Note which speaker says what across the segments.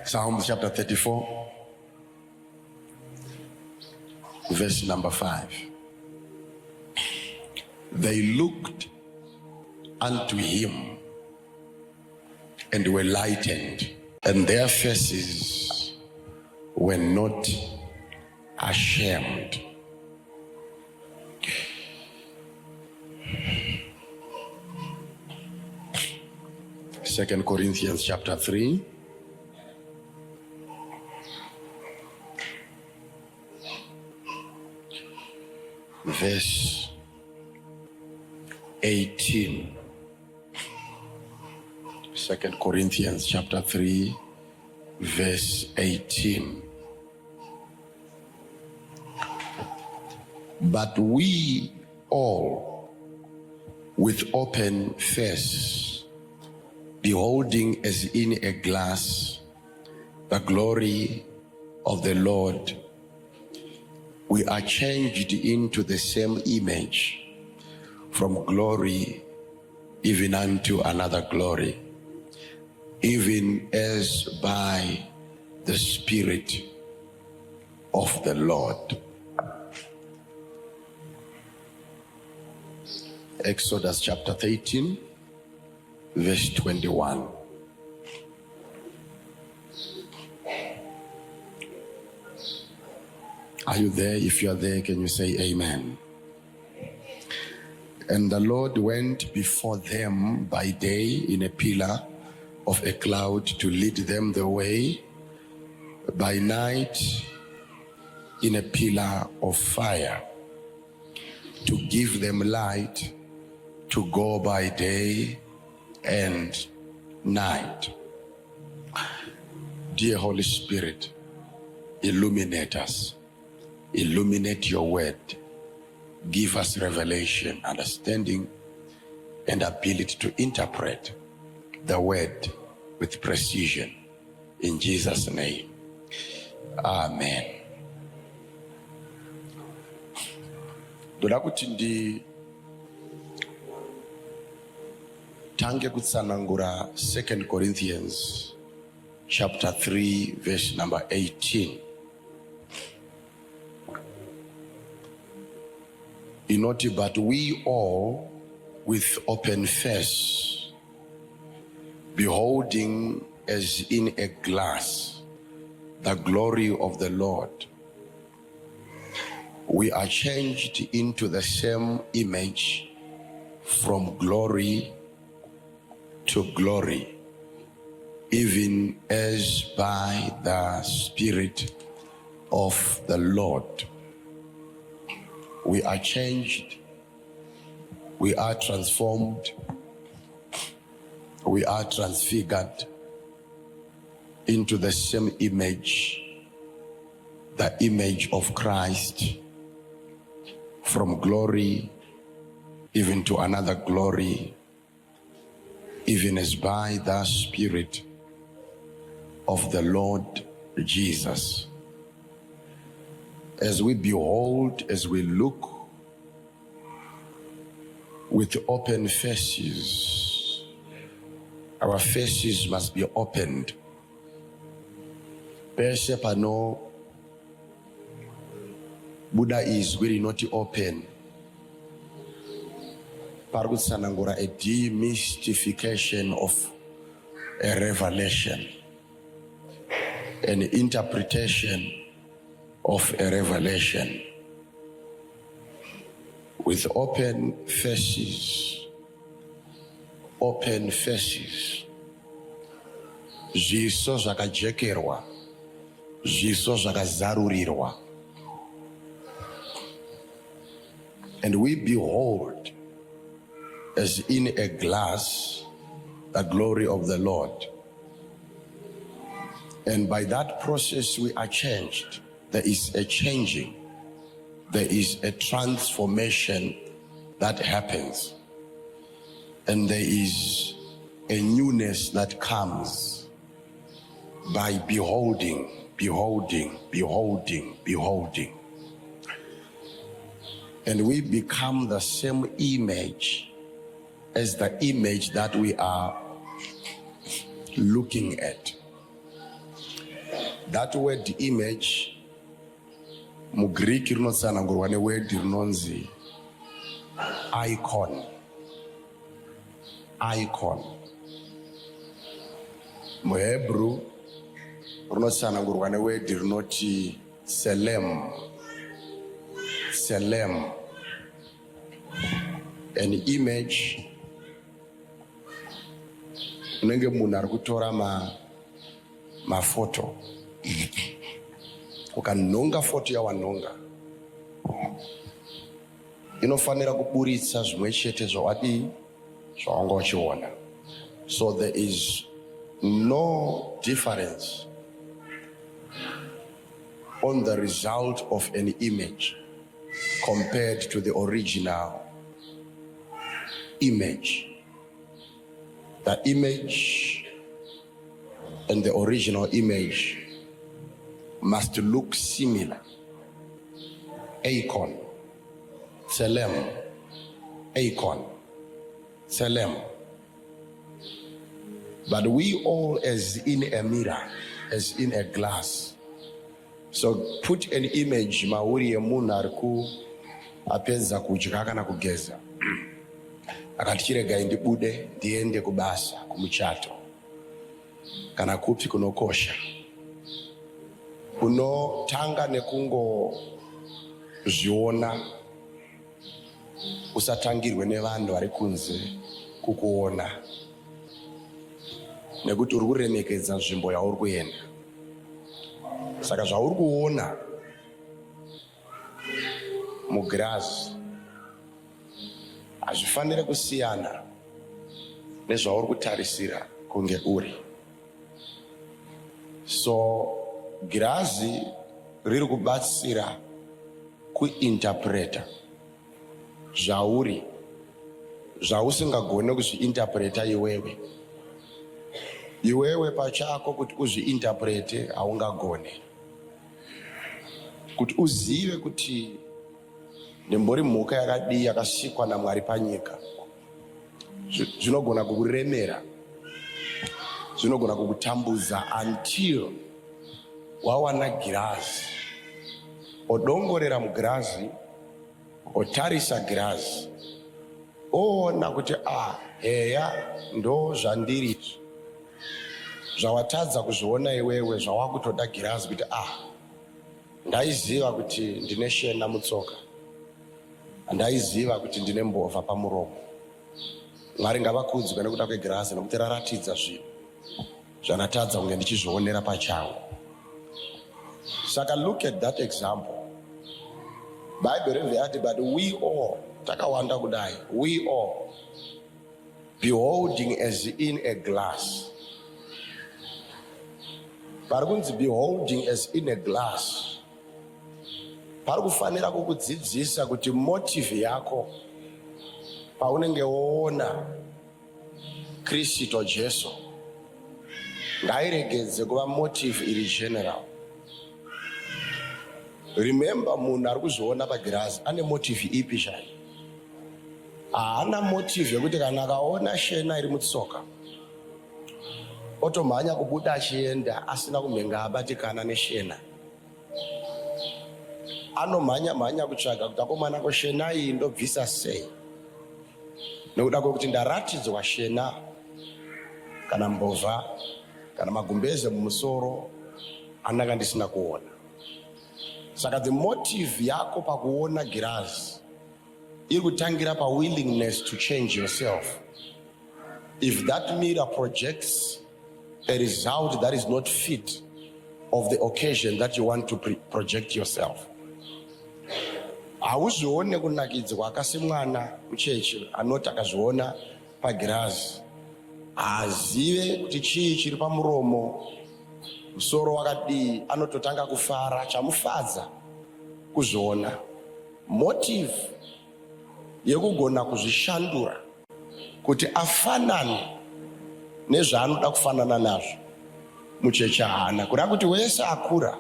Speaker 1: Psalms chapter 34, verse number 5. They looked unto him and were lightened, and their faces were not ashamed. Second Corinthians chapter 3, verse 18. 2 Corinthians chapter 3, verse 18. But we all, with open face, beholding as in a glass the glory of the Lord, we are changed into the same image, from glory even unto another glory, even as by the Spirit of the Lord. Exodus chapter 13, verse 21. Are you there? If you are there, can you say amen? And the Lord went before them by day in a pillar of a cloud to lead them the way, by night in a pillar of fire to give them light to go by day and night. Dear Holy Spirit, illuminate us. Illuminate your word. Give us revelation, understanding, and ability to interpret the word with precision. In Jesus' name, amen. Ndoda kuti nditange kutsanangura 2 Corinthians chapter 3 verse number 18. Inoti, but we all with open face, beholding as in a glass the glory of the Lord, we are changed into the same image from glory to glory, even as by the Spirit of the Lord. We are changed, we are transformed, we are transfigured into the same image, the image of Christ, from glory even to another glory, even as by the Spirit of the Lord Jesus. As we behold, as we look with open faces, our faces must be opened. Peshe pano Buddha is really not open. Parutsanangura, a demystification of a revelation, an interpretation of a revelation. With open faces, zviso zvakajekerwa, zviso zvakazarurirwa. And we behold as in a glass the glory of the Lord. And by that process we are changed. There is a changing. There is a transformation that happens. And there is a newness that comes by beholding. And we become the same image as the image that we are looking at. that word image muGreek rinotsanangurwa neword rinonzi icon. Icon. MuHebrew rinotsanangurwa neword rinoti selem. Selem. An image unenge munhu ari kutora mafoto ukanhonga foto yawanhonga inofanira kuburitsa zvimwe chete zvawanga uchiona. So there is no difference on the result of an image compared to the original image. The image and the original image must look similar. Icon, Selem, Icon, Selem. But we all as in a mirror, as in a glass. So put an image mauri yemunhu ariku apedza kudya kana kugeza. Akati chiregai ndibude ndiende kubasa kumuchato kana kupi kunokosha. Unotanga nekungozviona usatangirwe nevanhu vari kunze kukuona, nekuti uri kuremekedza nzvimbo yauri kuenda. Saka zvauri kuona mugirazi hazvifanire kusiyana nezvauri kutarisira kunge uri. So girazi riri kubatsira kuinterpreta zvauri zvausingagone kuzviinterpreta iwewe. Iwewe pachako kuti uzviinterprete haungagone. Kuti uzive kuti ndimbori mhuka yakadii yakasikwa naMwari panyika, zvinogona kukuremera, zvinogona kukutambudza until wawana girazi, odongorera mugirazi, otarisa girazi, oona kuti heya ndo zvandiri zvawatadza kuzviona iwewe, zvawakutoda girazi kuti ndaiziva kuti ndine shena mutsoka, ndaiziva kuti ndine mbovha pamuromo. Mwari ngavakudzwe nekuda kwegirazi nokuti raratidza zvinhu zvanatadza kunge ndichizvionera pachangu. Saka look at that example. Bible revealed, but we all, takawanda kudai, we all beholding as in a glass. Parikunzi beholding as in a glass. Parikufanira kukudzidzisa kuti motive yako paunenge woona Kristo Jesu ngairegedze kuva motive iri general. Remember, munhu ari kuzviona pagirazi ane motive ipi chai? Haana motive yekuti kana akaona shena iri mutsoka otomhanya kubuda achienda asina kumhenga abatikana neshena. Anomhanya kutsvaga kuti akomana koshena iyi ndobvisa sei, nekuda kwekuti ndaratidzwa shena kana mbovha kana magumbeze mumusoro ananga ndisina kuona. Saka the motive yako pakuona girazi iri kutangira pa willingness to change yourself. If that mirror projects a result that is not fit of the occasion that you want to project yourself, hauzvione kunakidzwa akasemwana mucheche anoti akazviona pagirazi azive kuti chii chiri pamuromo, musoro wakadii, anototanga kufara. Chamufadza kuzviona. Motive yekugona kuzvishandura kuti afanane nezvaanoda kufanana nazvo mucheche haana. Kureva kuti wese akura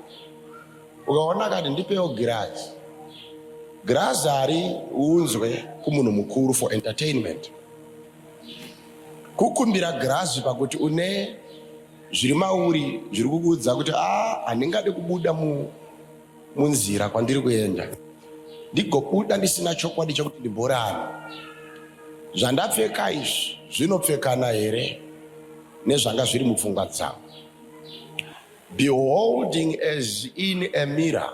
Speaker 1: ukaona kati ndipewo girazi, girazi hari unzwe kumunhu mukuru for entertainment. Kukumbira girazi pakuti une zviri mauri zviri kukuudza kuti handingade kubuda munzira kwandiri kuenda, ndigobuda ndisina chokwadi chekuti ndimborani. Zvandapfeka izvi zvinopfekana here nezvanga zviri mupfungwa dzangu? Beholding as in a mirror,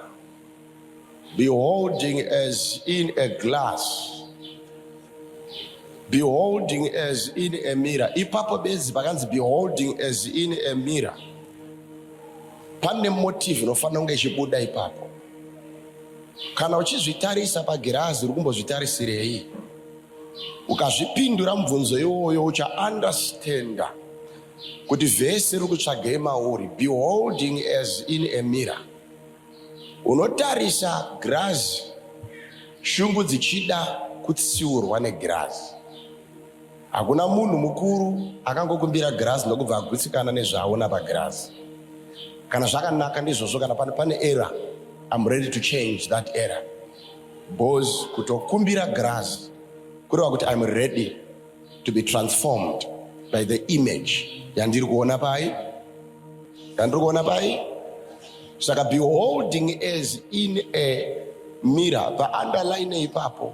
Speaker 1: beholding as in a glass, beholding as in a mirror. Ipapo bezi pakanzi beholding as in a mirror, pane motive inofanira kunge ichibuda ipapo. Kana uchizvitarisa pagirazi uri kumbozvitarisirei, ukazvipindura mubvunzo iwoyo uchaandastenda kuti vhesi riri kutsvagei mauri. Beholding as in a mirror, unotarisa girazi shungu dzichida kutsiurwa negirazi. Hakuna munhu mukuru akangokumbira girazi ndokubva agutsikana nezvaaona pagirazi. Kana zvakanaka ndizvozvo, kana pane error, I'm ready to change that error. Because kutokumbira girazi kureva kuti I'm ready to be transformed by the image yandiri kuona pai. Saka beholding as in a mirror, pa-underline ipapo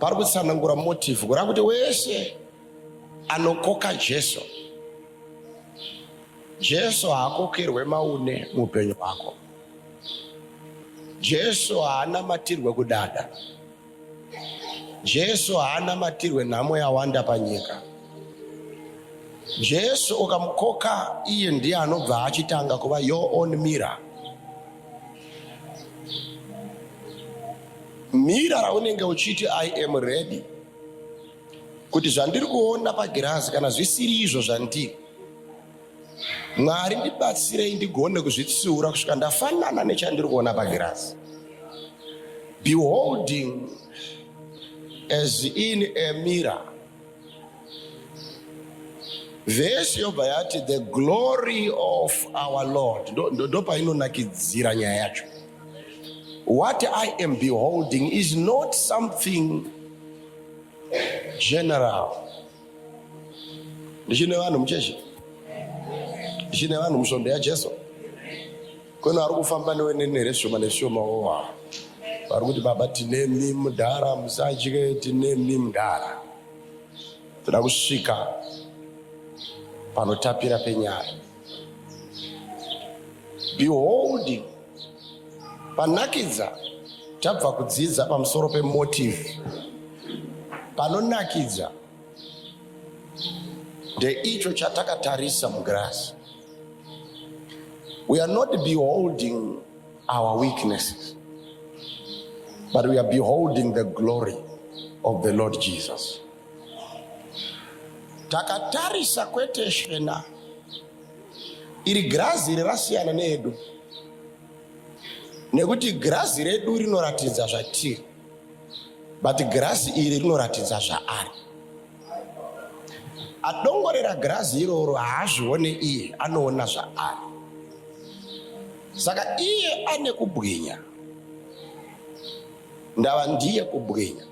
Speaker 1: pari kutsanangura motive kureva kuti wese anokoka Jesu, Jesu haakokerwe maune muupenyu hwako. Jesu haanamatirwe kudada. Jesu haanamatirwe nhamo yawanda panyika. Jesu ukamukoka, iye ndiye anobva achitanga kuva your own mirror. Mirror raunenge uchiti I am ready, kuti zvandiri kuona pagirazi kana zvisiri izvo zvandiri, Mwari ndibatsirei ndigone kuzvitsiura kusvika ndafanana nechandiri kuona pagirazi. Beholding as in a mirror. Vhesi yobva yati the glory of our Lord. Ndo painonakidzira nyaya yacho. What I am beholding is not something general. Ndichine vanhu muchechi, ndichine vanhu musvondo yaJesu. Kwenu vari kufamba nereshoma owa vari kuti baba tinemi mudhara, musatye tinemi mudhara. Toda kusvika panotapira penyaya. Beholding panakidza, tabva kudzidza pamusoro pemotive. Panonakidza ndeicho chatakatarisa mugirazi. We are not beholding our weaknesses, but we are beholding the glory of the Lord Jesus. Takatarisa kwete Shona, iri girazi iri rasiyana needu, nekuti girazi redu rinoratidza zvatiri, but girazi iri rinoratidza zvaari. Adongorera girazi iroro haazvione iye, anoona zvaari. Saka iye ane kubwinya, ndava ndiye kubwinya.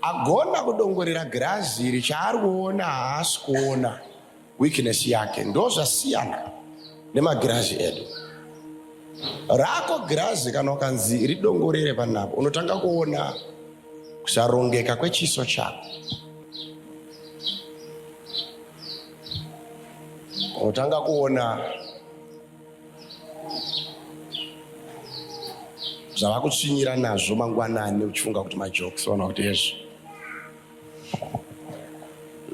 Speaker 1: Agona kudongorera girazi iri, chaari kuona haasi kuona weakness yake. Ndo zvasiyana nemagirazi edu. Rako girazi kana ukanzi ridongorere panapo, unotanga kuona kusarongeka kwechiso chako. Unotanga kuona zvava kutsvinyira nazvo mangwanani uchifunga kuti majokes, ona kuti ezvo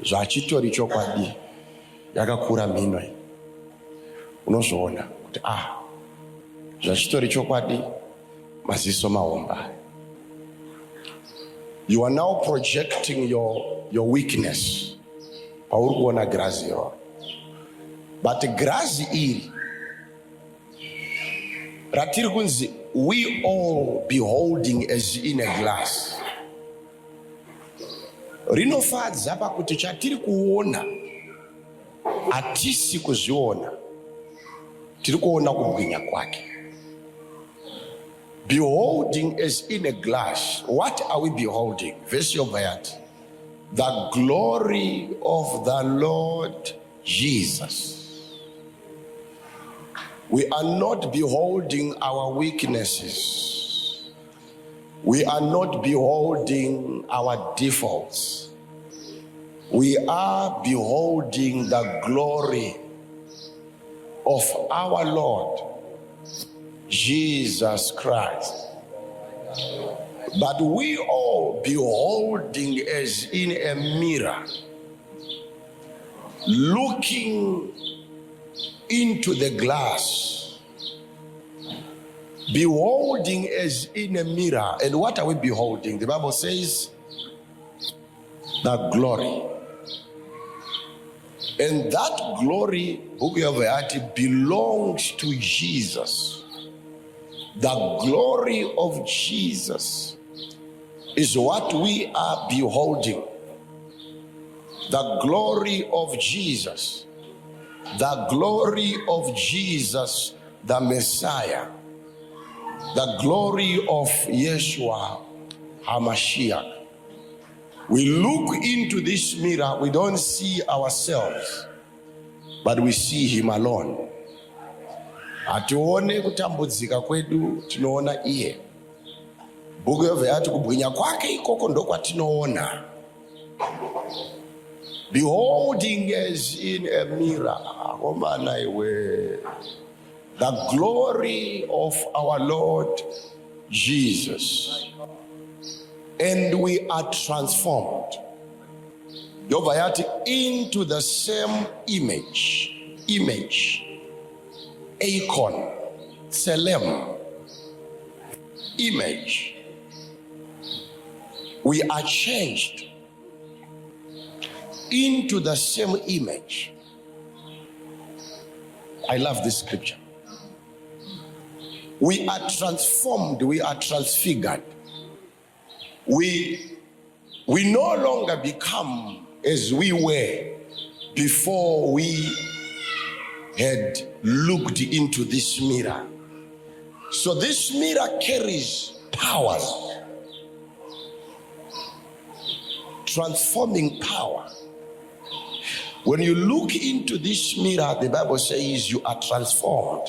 Speaker 1: zvachitori chokwadi, yakakura mhino. Unozviona kuti zvachitori chokwadi, maziso mahomba. You are now projecting your weakness pauri kuona girazi iroro. But girazi iri ratiri kunzi we all beholding as in a glass, rinofadza pakuti chatiri kuona hatisi kuzviona, tiri kuona kubwinya kwake. Beholding as in a glass, what are we beholding? Verse yobva yati the glory of the Lord Jesus. We are not beholding our weaknesses. We are not beholding our defaults. We are beholding the glory of our Lord Jesus Christ. But we all beholding as in a mirror, looking into the glass, beholding as in a mirror. And what are we beholding? The Bible says the glory. And that glory, belongs to Jesus. The glory of Jesus is what we are beholding. The glory of Jesus. The glory of Jesus, the Messiah. The glory of Yeshua HaMashiach. We look into this mirror, we don't see ourselves, but we see him alone. Atuone kutambudzika kwedu, tinoona iye. Bhuku yobva yati kubwinya kwake ikoko ndokwatinoona. Beholding as in a mirror, the glory of our Lord Jesus. And we are transformed into the same image, icon, tselem, image. We are changed into the same image. I love this scripture. We are transformed, we are transfigured. We no longer become as we were before we had looked into this mirror. So this mirror carries power, transforming power. When you look into this mirror, the Bible says you are transformed.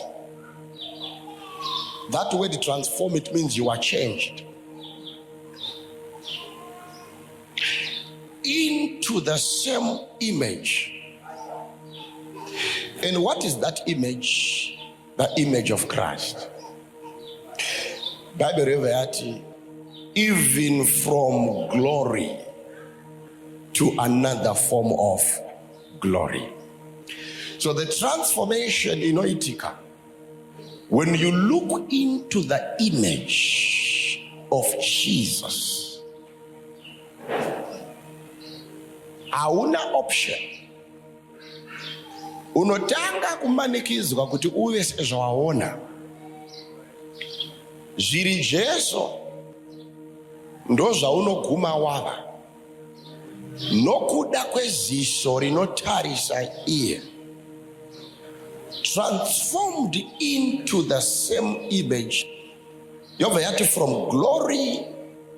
Speaker 1: That word transform, it means you are changed into the same image. And what is that image? The image of Christ. Bible revelation, even from glory to another form of glory. So the transformation in Oitika, when you look into the image of Jesus, hauna option. Unotanga kumanikizwa kuti uwe sezvawaona. Zviri Jesu ndo zvaunoguma wava. Nokuda kweziso rinotarisa iye. Transformed into the same image. Yobva yati from glory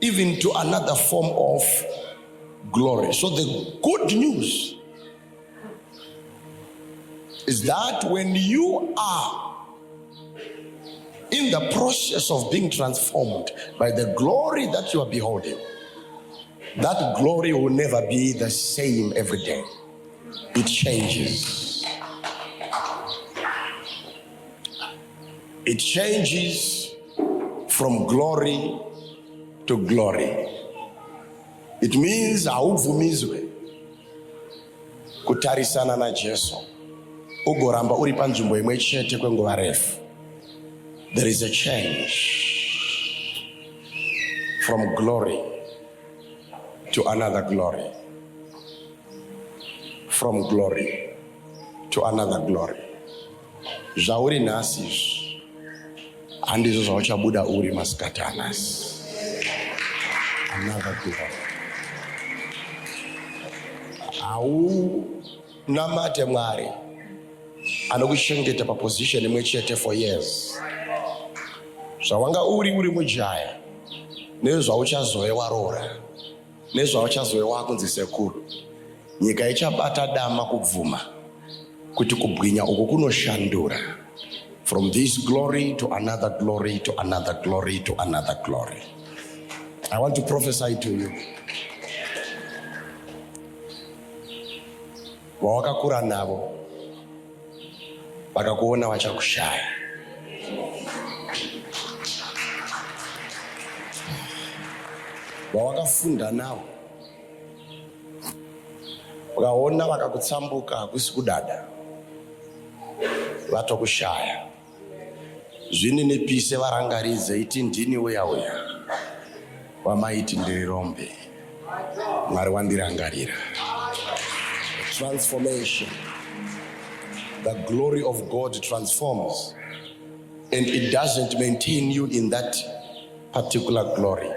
Speaker 1: even to another form of glory. So the good news is that when you are in the process of being transformed by the glory that you are beholding, that glory will never be the same every day. It changes. It changes from glory to glory. It means haubvumizwe kutarisana na Jesu ugoramba uri panzvimbo imwe chete kwenguva refu. There is a change from glory to another glory. From glory to another glory. Zvauri nhasi handizvo zvauchabuda uri masikati anhasi. Another glory. Haunamate Mwari anokuchengeta paposition imwe chete for years. Zvawanga uri mujaya nezvauchazove warora nezvauchazove wakunzi sekuru. Nyika ichabata dama kubvuma kuti kubwinya uku kunoshandura from this glory to another glory to another glory to another glory. I want to prophesy to you. Wawakakura navo vakakuona vachakushaya. Wawakafunda navo vakaona vakakutsambuka hakusi kudada, vatokushaya. Zvini nepise varangaridze iti ndini uya uya wamaiti ndiri rombe, Mwari wandirangarira. Transformation. The glory of God transforms, and it doesn't maintain you in that particular glory.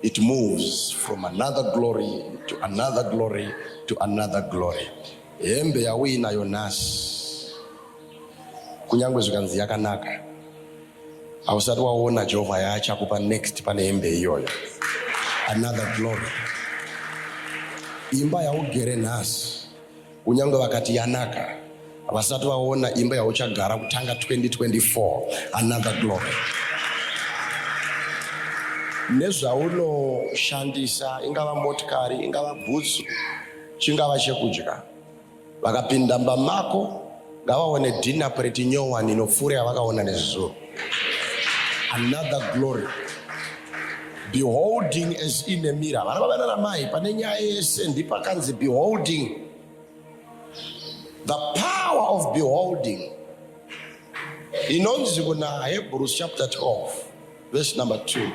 Speaker 1: It moves from another glory to another glory to another glory. Hembe yawina yonasi kunyangwe zvikanzi yakanaka, ausati waona Jehovah yachakupa next pane hembe iyoyo, another glory. Imba yaugere nhasi kunyangwe vakati yanaka, vasati vaona imba yauchagara kutanga 2024, another glory. Nezvaunoshandisa, ingava motikari, ingava bhutsu, chingava chekudya, vakapinda mba mako ngavaone dinner plate nyowani inopfuura yavakaona nezuro, another glory. Beholding as in a mirror. Vana baba nana mai pane nyaya yese ndipakanzi beholding. The power of beholding. Inonzi kuna Hebrews chapter 12 verse number 2.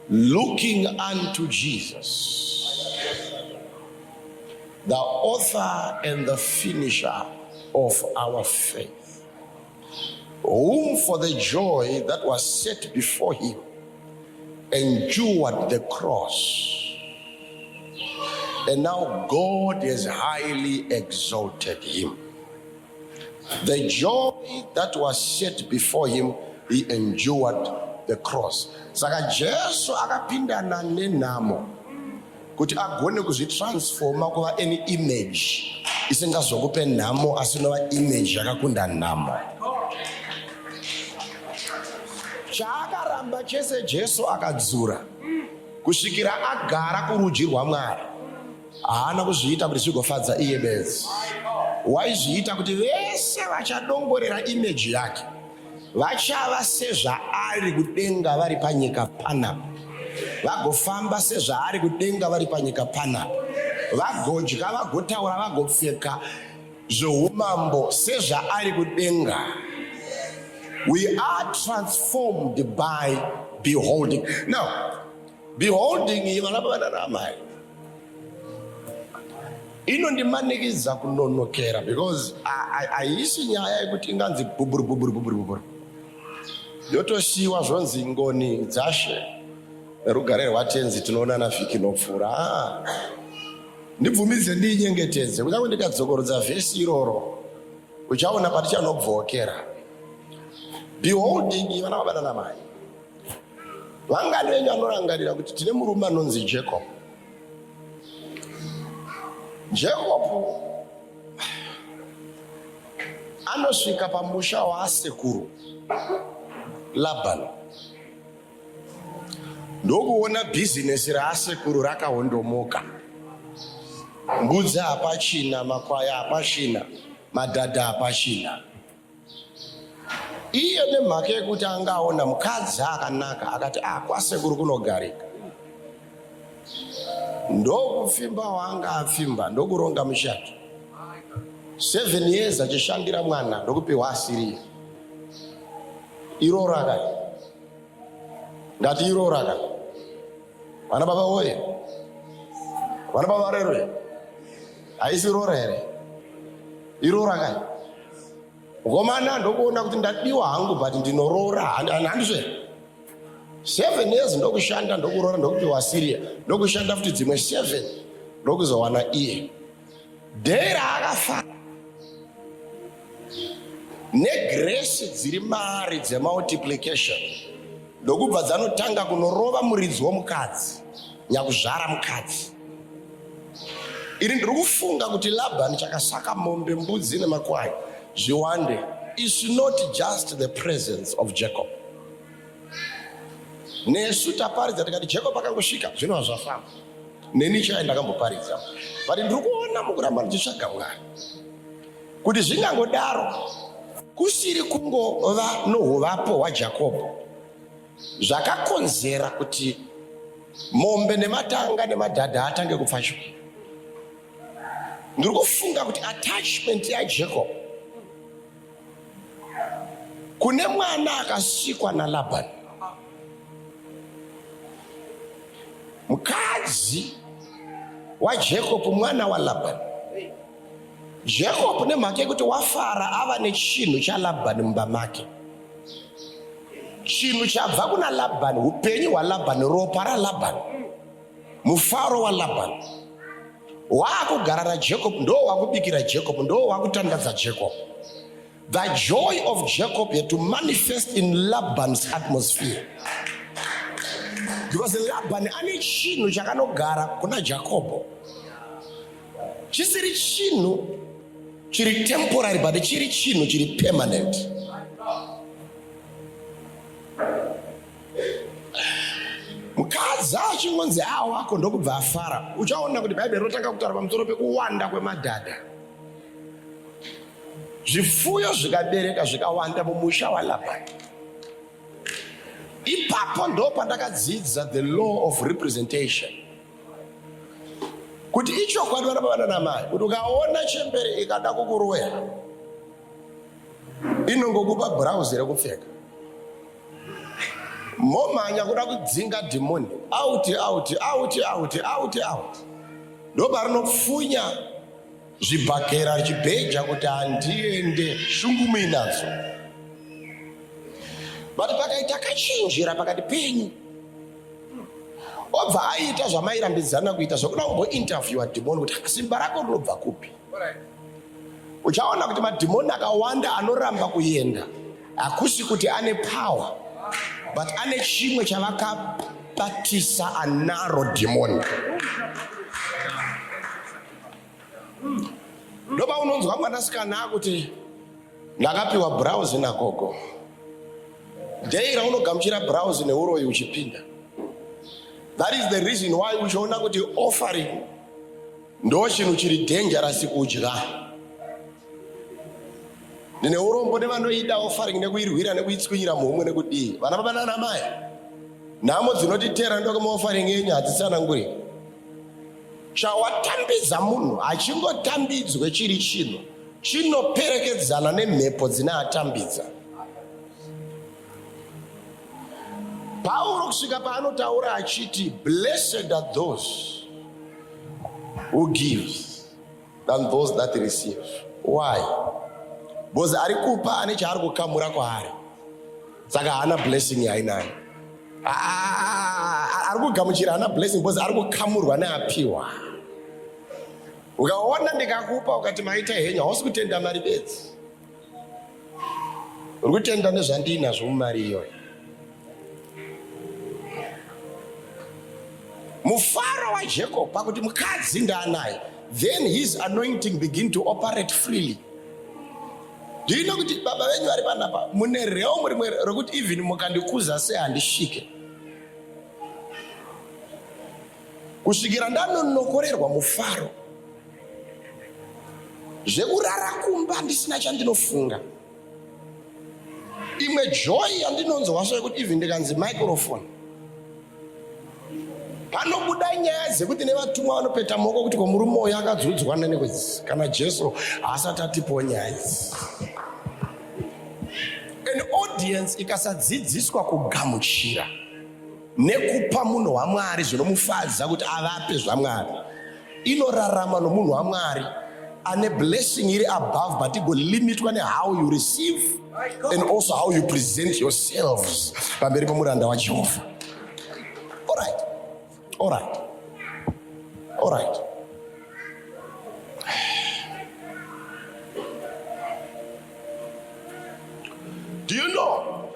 Speaker 1: Looking unto Jesus, the author and the finisher of our faith, whom for the joy that was set before him endured the cross, and now God has highly exalted him. The joy that was set before him, he endured the cross. Saka Jesu akapindana nenamo kuti agone kuzvitransforma kuva any image isingazokupe nhamo asinova image yakakunda nhamo. Chaakaramba chese Jesu akadzura kusvikira agara kurudyi rwaMwari, haana kuzviita kuti zvigofadza iye bedzi. Waizviita kuti vese vachadongorera image yake vachava sezvaari kudenga vari panyika panapa, vagofamba sezvaari kudenga vari panyika panapa, vagodya, vagotaura, vagopfeka zveumambo sezvaari kudenga. We are transformed by beholding. Now, beholding inondimanikidza kunonokera, because haisi nyaya yekuti inganzi buburu buburu buburu buburu yotoshiwa zvonzi ngoni dzashe nerugare rwatenzi tinoonana vhiki inopfuura. Ndibvumidze ndinyengetedze kunyange ndikadzokorodza vhesi iroro uchaona patichanobvokera. Beholding, vana baba nana mai, vangani venyu vanorangarira kuti tine murume anonzi Jacob. Jacob anosvika pamusha waasekuru Labani, ndokuona bhizinesi raasekuru rakahondomoka. Mbudzi hapachina, makwaya hapachina, madhadha hapachina. Iye nemhaka yekuti angaona mukadzi akanaka akati kwasekuru kunogarika. Ndokufimba wanga afimba, ndokuronga mushato 7 years achishandira mwana, ndokupiwa asiriya. Iroraka ngati iroraka, vana baba woye, vana baba rero, haisi rora here, iroraka. Ngomana ndokuona kuti ndadiwa hangu but ndinorora, handizve 7 years ndokushanda, ndokurora, ndokupiwa asiriya, ndokushanda futi dzimwe 7 ndokuzowana iye. Dhera akafa negrace dziri mari dzemultiplication ndokubva dzanotanga kunorova muridzi womukadzi nyakuzvara mukadzi. Ini ndiri kufunga kuti Labani chakasaka mombe, mbudzi nemakwai zviwande is not just the presence of Jacob. Nesu taparidza tikati Jacob akangosvika zvinova zvafamba. Neni chai ndakamboparidza. But ndiri kuona mukuramba ndichitsvaga Mwari kuti zvingangodaro kusiri kungova nohuvapo hwaJakobho zvakakonzera kuti mombe nematanga nemadhadha atange kupfachwa. Ndiri kufunga kuti attachment yaJacob kune mwana akasikwa naLabani, mukadzi waJacob mwana waLabani. Jacob nemhaka yekuti wafara ava nechinhu chaLabani mumba make, chinhu chabva kuna Labani, upenyu hwaLabani, ropa raLabani, mufaro waLabani waakugara naJacob, ndo wakubikira Jacob, ndo wakutandadza Jacob. The joy of Jacob had to manifest in Laban's atmosphere, because Labani ane chinhu chakanogara kuna Jacob, chisiri chinhu chiri temporary but chiri chinhu chiri permanent. Mukadzi achingonzi wako ndokubva afara, uchaona kuti Bhaibheri rotanga kutaura pamusoro pekuwanda kwemadhadha. Zvifuyo zvikabereka zvikawanda mumusha waLabani. Ipapo ndo pandakadzidza the law of representation, kuti ichokwadi vana baba namai kuti ukaona chembere ikada kukurwera inongokupa blouse rekupfeka, momanya kuda kudzinga dhimoni out. Ndo parinopfunya zvibhakera richibheja kuti handiende shungumi nadzo. But pakaita kachinjira pakati penyu, obva aita zvamairambidzana kuita zvokuda kumbointerviewa dhimoni kuti simba rako rinobva kupi. Uchaona kuti madhimoni akawanda anoramba kuenda hakusi kuti ane power, but ane chimwe chavakabatisa anaro dhimoni. Ndoba unonzwa mwanasikana kuti ndakapiwa blouse nagogo. Deira unogamuchira blouse neuroyi uchipinda. That is the reason why uchaona kuti offering ndo chinhu chiri dangerous kudya. Ndine urombo nevanoida offering nekuirwira nekuitswinyira muhumwe nekudii. Vana baba nana mai, nhamo dzinotitera ndokuma offering yenyu hadzitsananguri. Chawatambidza munhu achingotambidzwe chiri chinhu chinoperekedzana nemhepo dzinoatambidza. Pauro kusvika paanotaura achiti blessed are those who give than those that receive. Why? Because ari kupa ane chaari kukamura kwaari, saka hana blessing yainayo. Ari kugamuchira hana blessing because ari kukamurwa neapiwa. Ukaona ndikakupa ukati maita henya, hausi kutenda mari bedzi, uri kutenda nezvandinazvo mumari iyoyo. Mufaro wa Jacob pakuti mukadzi ndaanaye, then his anointing begin to operate freely. Do you know kuti baba venyu vari panapa mune realm rimwe rokuti even mukandikuza sei handisvike. Kusvikira ndanonokorerwa mufaro, zvekurara kumba ndisina chandinofunga. Imwe joy yandinonzwa zvekuti even ndikanzi microphone panobuda nyaya dzekuti nevatumwa vanopeta maoko kuti murume uyu akadzodzwa nenekwedzi kana Jesu haasati atipo nyaya idzi. An audience ikasadzidziswa kugamuchira nekupa munhu waMwari zvinomufadza kuti avape zvaMwari, inorarama nomunhu waMwari ane blessing iri above but igolimitwa nehow you receive and also how you present yourselves pamberi pemuranda waJehovha. All right. Do you know?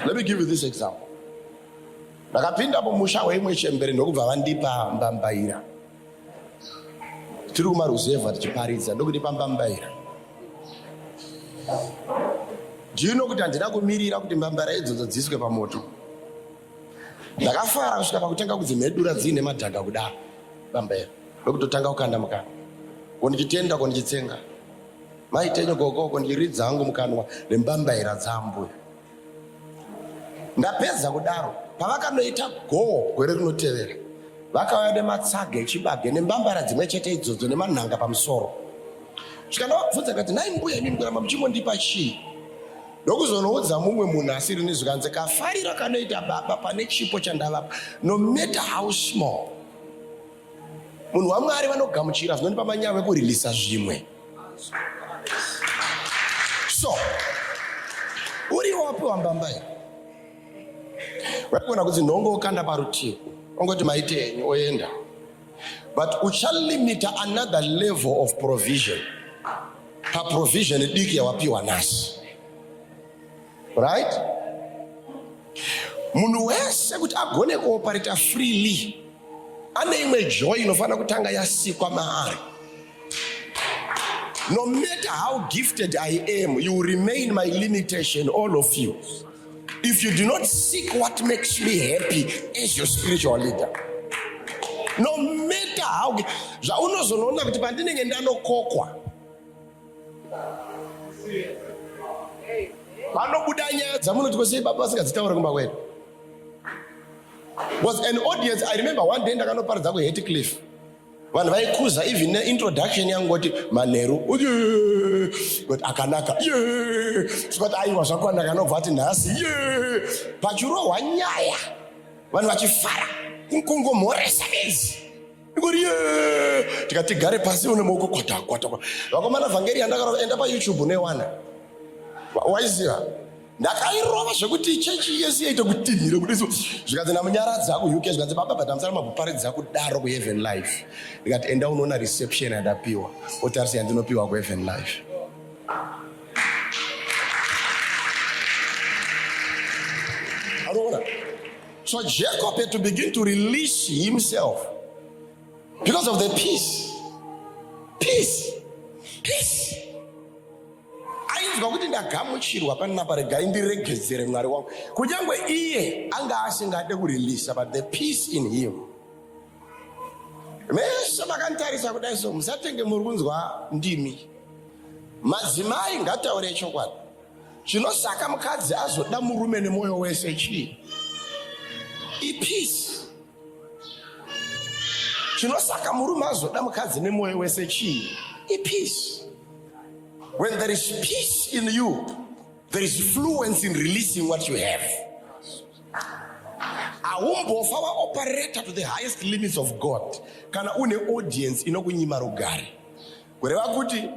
Speaker 1: Let me give you this example. Ndakapinda mumusha weimwe chembere ndokubva vandipa mbambaira. Tiri kumaruzevha tichiparidza ndokuti pambambaira. Ndino kuti handina kumirira kuti mbambaira idzodzo dziswe pamoto. Ndakafara kusvika pakutenga kudzimhedura dziine madhaka kudaro mbambaira. Ndokutotanga kukanda mukana. Kondichitenda kondichitsenga. Maitenyo gogo kondiridza hangu mukanwa nembambaira dzambuya. Ndapedza kudaro. Pavakanoita go gore rinotevera. Vakauya nematsaga echibage nembambara dzimwe chete idzodzo nemanhanga pamusoro. Zvikandobvunza kuti nai mbuya imi mkuramba muchimondipa chii? Ndokuzonoudza mumwe munhu asiri nezvikanze kafarira kanoita baba pane chipo chandavapa, no matter how small. Munhu waMwari vanogamuchira zvinondipa manyawa ekuririsa zvimwe. So, uri wapiwa mbambaira. Wakona kuti nhongo ukanda parutivi. Ongoti maite enyu oenda. But uchalimita another level of provision. Pa provision diki yawapiwa nasi. Right? Munhu wese kuti agone kuoperate freely. Ane imwe joy inofana kutanga yasikwa mahari. No matter how gifted I am, you remain my limitation, all of you. If you do not seek what makes me happy as your spiritual leader. No matter how, zvaunozoona kuti pandinenge ndanokokwa. Panobuda nyaya dzamunoti kose baba vasingadzitaura kumba kwedu. Was an audience, I remember one day ndakanoparidza kuHate Cliff. Vanhu vaikuza even neintroduction yangu kuti manheru kuti akanaka sikoti aiwa zvakwana kanobva ati nhasi pachirohwa nyaya vanhu vachifara kungomhoresa bedzi ikuri tikati gare pasi une maoko kwata vakomana vhangeri yandakaenda paYouTube newana waiziva ndakairova zvekuti chechi yese yaita kutinhira kuti zvikanzi namunyaradza kuUK zvikanzi baba but amusara mabuparidza kudaro kuHeaven Life ndikati enda unoona reception yadapiwa otarisa yandinopiwa kuHeaven Life. So Jacob had to begin to release himself because of the peace. Ainzwa kuti ndagamuchirwa panapa regai ndiregedzere Mwari wangu. Kunyangwe iye anga asingade kurelease, but the peace in him. Mese makantarisa kudai so musatenge muri kunzwa ndimi. Madzimai ngataure chokwadi. Chinosaka mukadzi azoda murume nemoyo wese chii? Peace. Chinosaka murume azoda mukadzi nemoyo wese chii? Peace. When there is peace in you, there is fluence in releasing what you have. Aumbofa wa operator to the highest limits of God. Kana une audience inokunyima rugare. Kureva kuti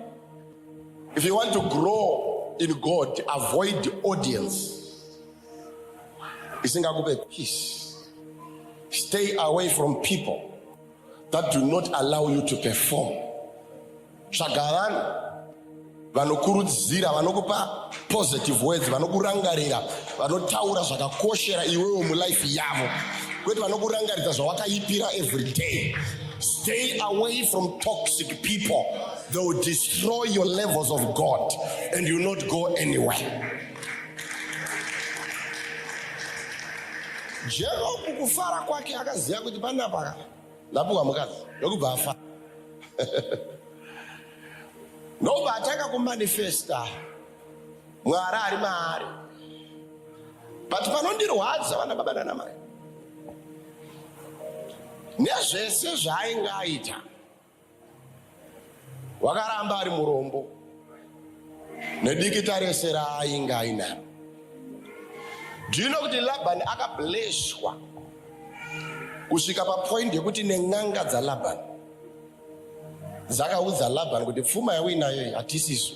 Speaker 1: if you want to grow in God, avoid the audience. Isingakupe peace. Stay away from people that do not allow you to perform. Shagaran vanokurudzira vanokupa positive words, vanokurangarira, vanotaura zvakakoshera iwewe mulife yavo, kwete vanokurangaridza zvawakaipira every day. Stay away from toxic people. They will destroy your levels of God and you will not go anywhere. Jacob kufara kwake akaziya kuti panapa ndapuwa mukadzi ndokubva afa. Nobva atanga kumanifesta Mwari ari maari. But panondirwadza vana baba nana mai nezvese zvaainge aita, wakaramba ari murombo nedikita rese raainge ainaro. Ndino kuti Labhani akableshwa kusvika papoint yekuti nen'anga dzaLabhani dzakaudza Labhani kuti pfuma yauinayo hatisiso,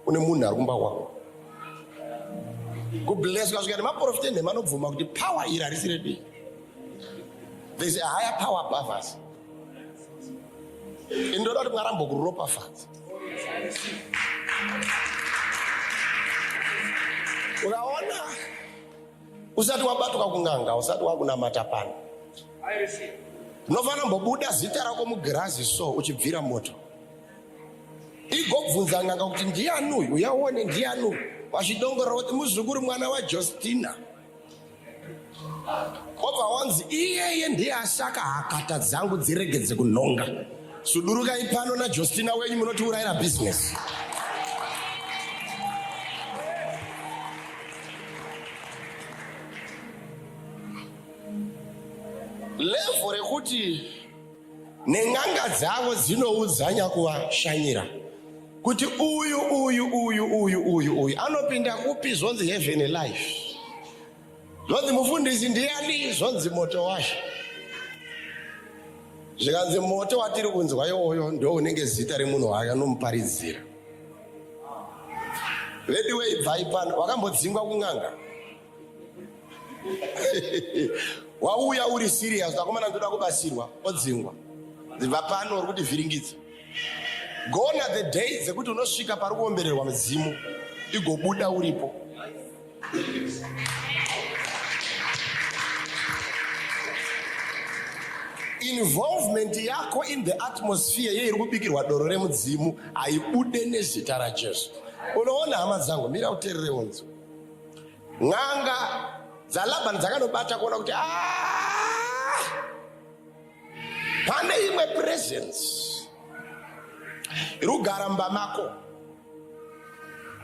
Speaker 1: une munhu ari kumba kwako. Kubleswa kusvika nemaprofita nemanobvuma kuti power iri harisi redu. There is a higher power above us. Indoda kuti Mwari ambokuropafadza. Ukaona
Speaker 2: Usati wabatuka kunganga, usati wakunamata pano. Unofana mbobuda zita rako mugirazi so uchibvira moto. Igobvunza nganga kuti ndiani uyu, uyaone ndiani uyu. Wachidongorera kuti muzukuru mwana waJustina. Obva wanzi iyeye ndiye asaka hakata dzangu dziregedze kunhonga. Sudurukai pano naJustina wenyu munotiurayira business. Levo rekuti nenganga dzavo dzinoudzanya kuvashanyira kuti uyu anopinda kupi, zvonzi heaven life, zvonzi mufundisi ndiani, zvonzi moto washa. Zvikanzi moto watiri kunzwa iwoyo ndo unenge zita remunhu waakanomuparidzira. Vediwe ibvai pano, wakambodzingwa kunganga. Wauya uri serious, akomana ndoda kubasirwa, odzingwa. Ndibva pano uri kuti vhiringidza. Gone are the days dzekuti unosvika pari kuombererwa mudzimu igobuda uripo. Involvement yako in the atmosphere ye iri kubikirwa doro remudzimu haibude nezita raJesu. Unoona hama dzangu, mira uterere unzo. Ng'anga dzalabhani dzakanobata kuona kuti pane imwe presence iri kugara mumba mako.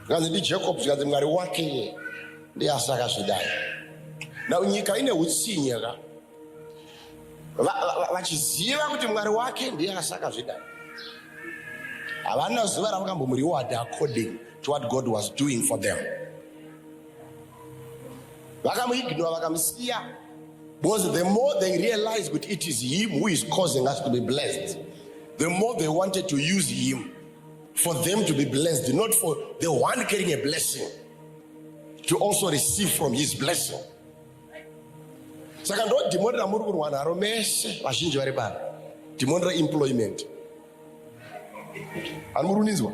Speaker 2: Zvikanzi ndiJacob, zvikanzi Mwari wake ndiye asaka zvidai. Now nyika ine utsinye ka vachiziva kuti Mwari wake ndiye asaka zvidai. Havana zuva ravakambomureward according to what God was doing for them. Vakamuignore, vakamusiya, because the more they realized that it is him who is causing us to be blessed, the more they wanted to use him for them to be blessed, not for the one carrying a blessing to also receive from his blessing. Saka ndo dhimonera muri kurwa naro mese vazhinji vari pano, dhimonera employment. Ari muruninzwa?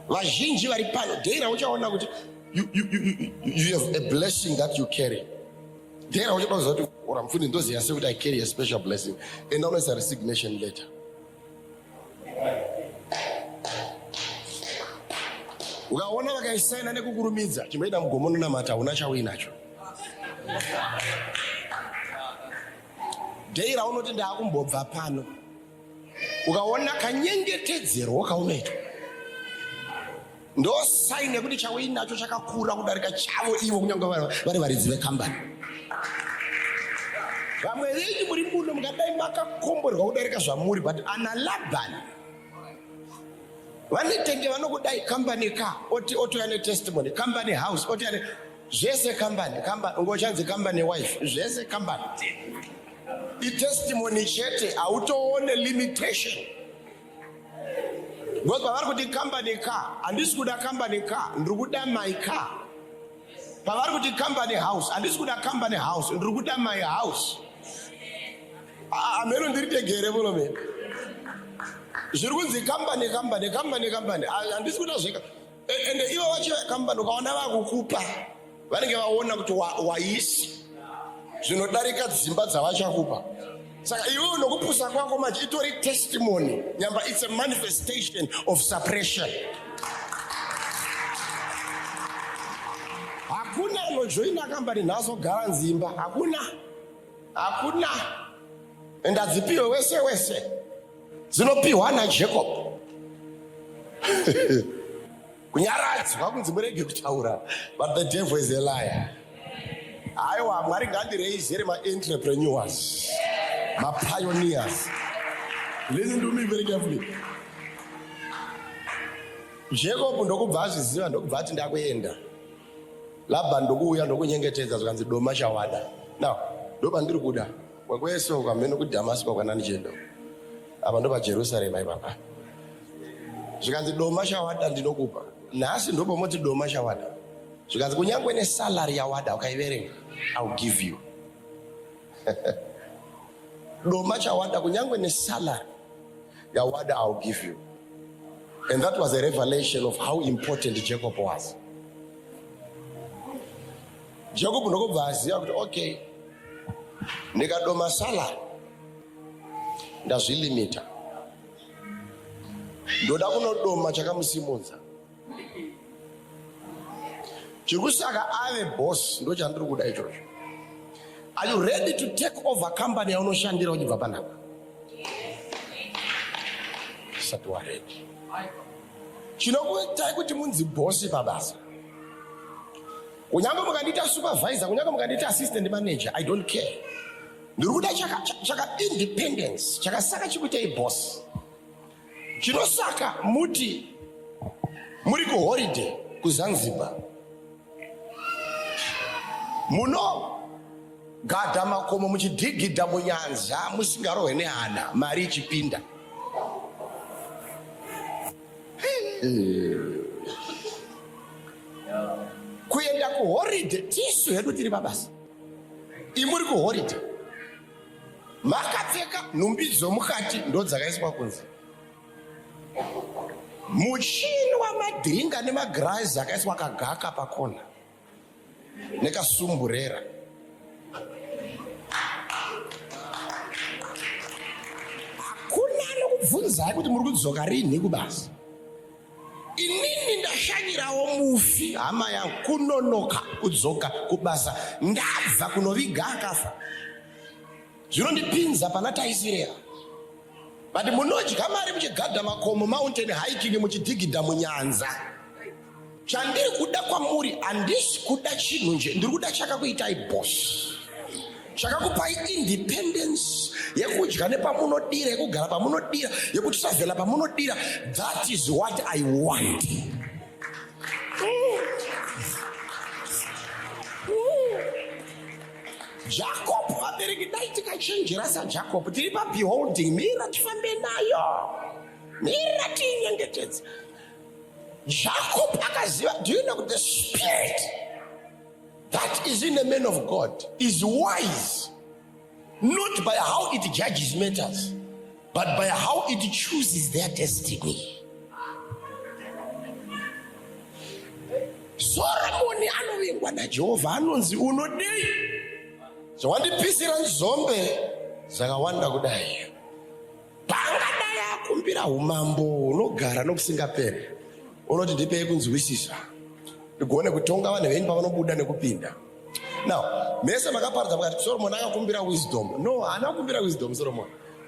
Speaker 2: Vazhinji vari pano, dheira uchaona kuti you have a blessing that you carry. Dheira uchaona kuti ora mfundi ndoziva sei kuti I carry a special blessing, and always a resignation letter. Ukaona vakaisaina nekukurumidza chimboita mugomo nonamata una chauinacho. Dheira unoti ndaakumbobva pano, ukaona kanyengetedzero kaunoitwa ndosaine kuti chauinacho chakakura kudarika chavo ivo, kunyange vari varidzi vekambani. Vamwe venyu muri muno mukadai makakomborwa kudarika zvamuri, but ana Labhani vanetenge vanokudai company car, otoya netestimony, company house, otoya zvese company, ngochanzi company wife, zvese company. Itestimony chete, hautoone limitation. Because pavari kuti company car, handisi kuda company car, ndiri kuda my car. Pavari kuti company house, handisi kuda company house, ndiri kuda my house. Ameno ndiri tegere muno mene. Zviri kunzi company, handisi kuda zveka. And ivo vachiva company, ukaona vakukupa, vanenge vaona kuti waisi zvinodarika dzimba dzavachakupa. Saka iwe unokupusa kwako manje itori testimony, nyamba it's a manifestation of suppression. Hakuna anojoina company nazo gara nzimba, hakuna. And adzipiwe wese dzinopiwa naJacob. Kunyaradzwa kunzi murege kutaura, but the devil is a liar. Aiwa, Mwari ngaandireizere ma-entrepreneurs, ma-pioneers. Listen to me very carefully. Jacob ndokubva azviziva, ndokubva ati ndakuenda. Labhani ndokuuya ndokunyengetedza zvikanzi doma chawada. Now, ndopa ndiri kuda. Kwakwese ukameno kuDhamasiko kwananichenda. Apa ndopa Jerusalem ipapa. Zvikanzi doma chawada ndinokupa. Nhasi ndopa moti doma chawada. Zvikanzi kunyangwe nesalary yawada ukaiverenga, I'll give you. Doma chawada kunyangwe nesalary yawada, I'll give you. And that was a revelation of how important Jacob was. Jacob ndokubva aziva kuti okay, ndikadoma salary ndazvilimita, ndoda kunodoma chakamusimudza. Chikusaka ave boss ndo chandiri kuda ichocho. Are you ready to take over company yaunoshandira uchibva panapa? Sati waredi. Chinokuitai kuti munzi boss pabasa. Kunyanga mukandita supervisor, kunyanga mukandita assistant manager, I don't care. Ndiri kuda chaka independence, chakasaka chikuitai boss. Chinosaka muti muri ku holiday ku Zanzibar. Muno gadha makomo muchidhigidha munyanza musingarohwe nehana, mari ichipinda. Kuenda ku holiday tisu hedu tiri pabasa. Imuri ku holiday makapfeka nhumbi dzomukati ndo dzakaiswa kunze. Muchini wamadhiringa nemagirazi akaiswa kagaka pakona nekasumburera. Hakuna anokubvunzai kuti muri kudzoka rini kubasa. Inini ndashanyirawo mufi hama yangu kunonoka kudzoka kubasa, ndabva kunoviga akafa. Zvinondipinza pana taisirera. But munodya mari muchigadha makomo, mountain hiking, muchidhigidha munyanza. Chandiri kuda kwamuri handisi kuda chinhu nje, ndiri kuda chakakuitai boss, chakakupai independence yekudya nepamunodira, yekugara pamunodira, yekutisavhela pamunodira. That is what I want. Jacob abereki dai tikachenjera saJacob, tiri pabeholding, mira tifambe nayo, mira tinyengetedza. Jacob akaziva. Do you know the spirit that is in the man of God is wise, not by how it judges matters, but by how it chooses their destiny. Solomon anovengwa naJehovha anonzi unodei zvawandipisira nzombe dzakawanda kudai. Pangadai akumbira umambo unogara nokusingaperi, unoti ndipei kunzwisisa ndigone kutonga vanhu venyu pavanobuda nekupinda. Now mese makaparidza mukati Solomon akakumbira wisdom. No, haana kukumbira wisdom.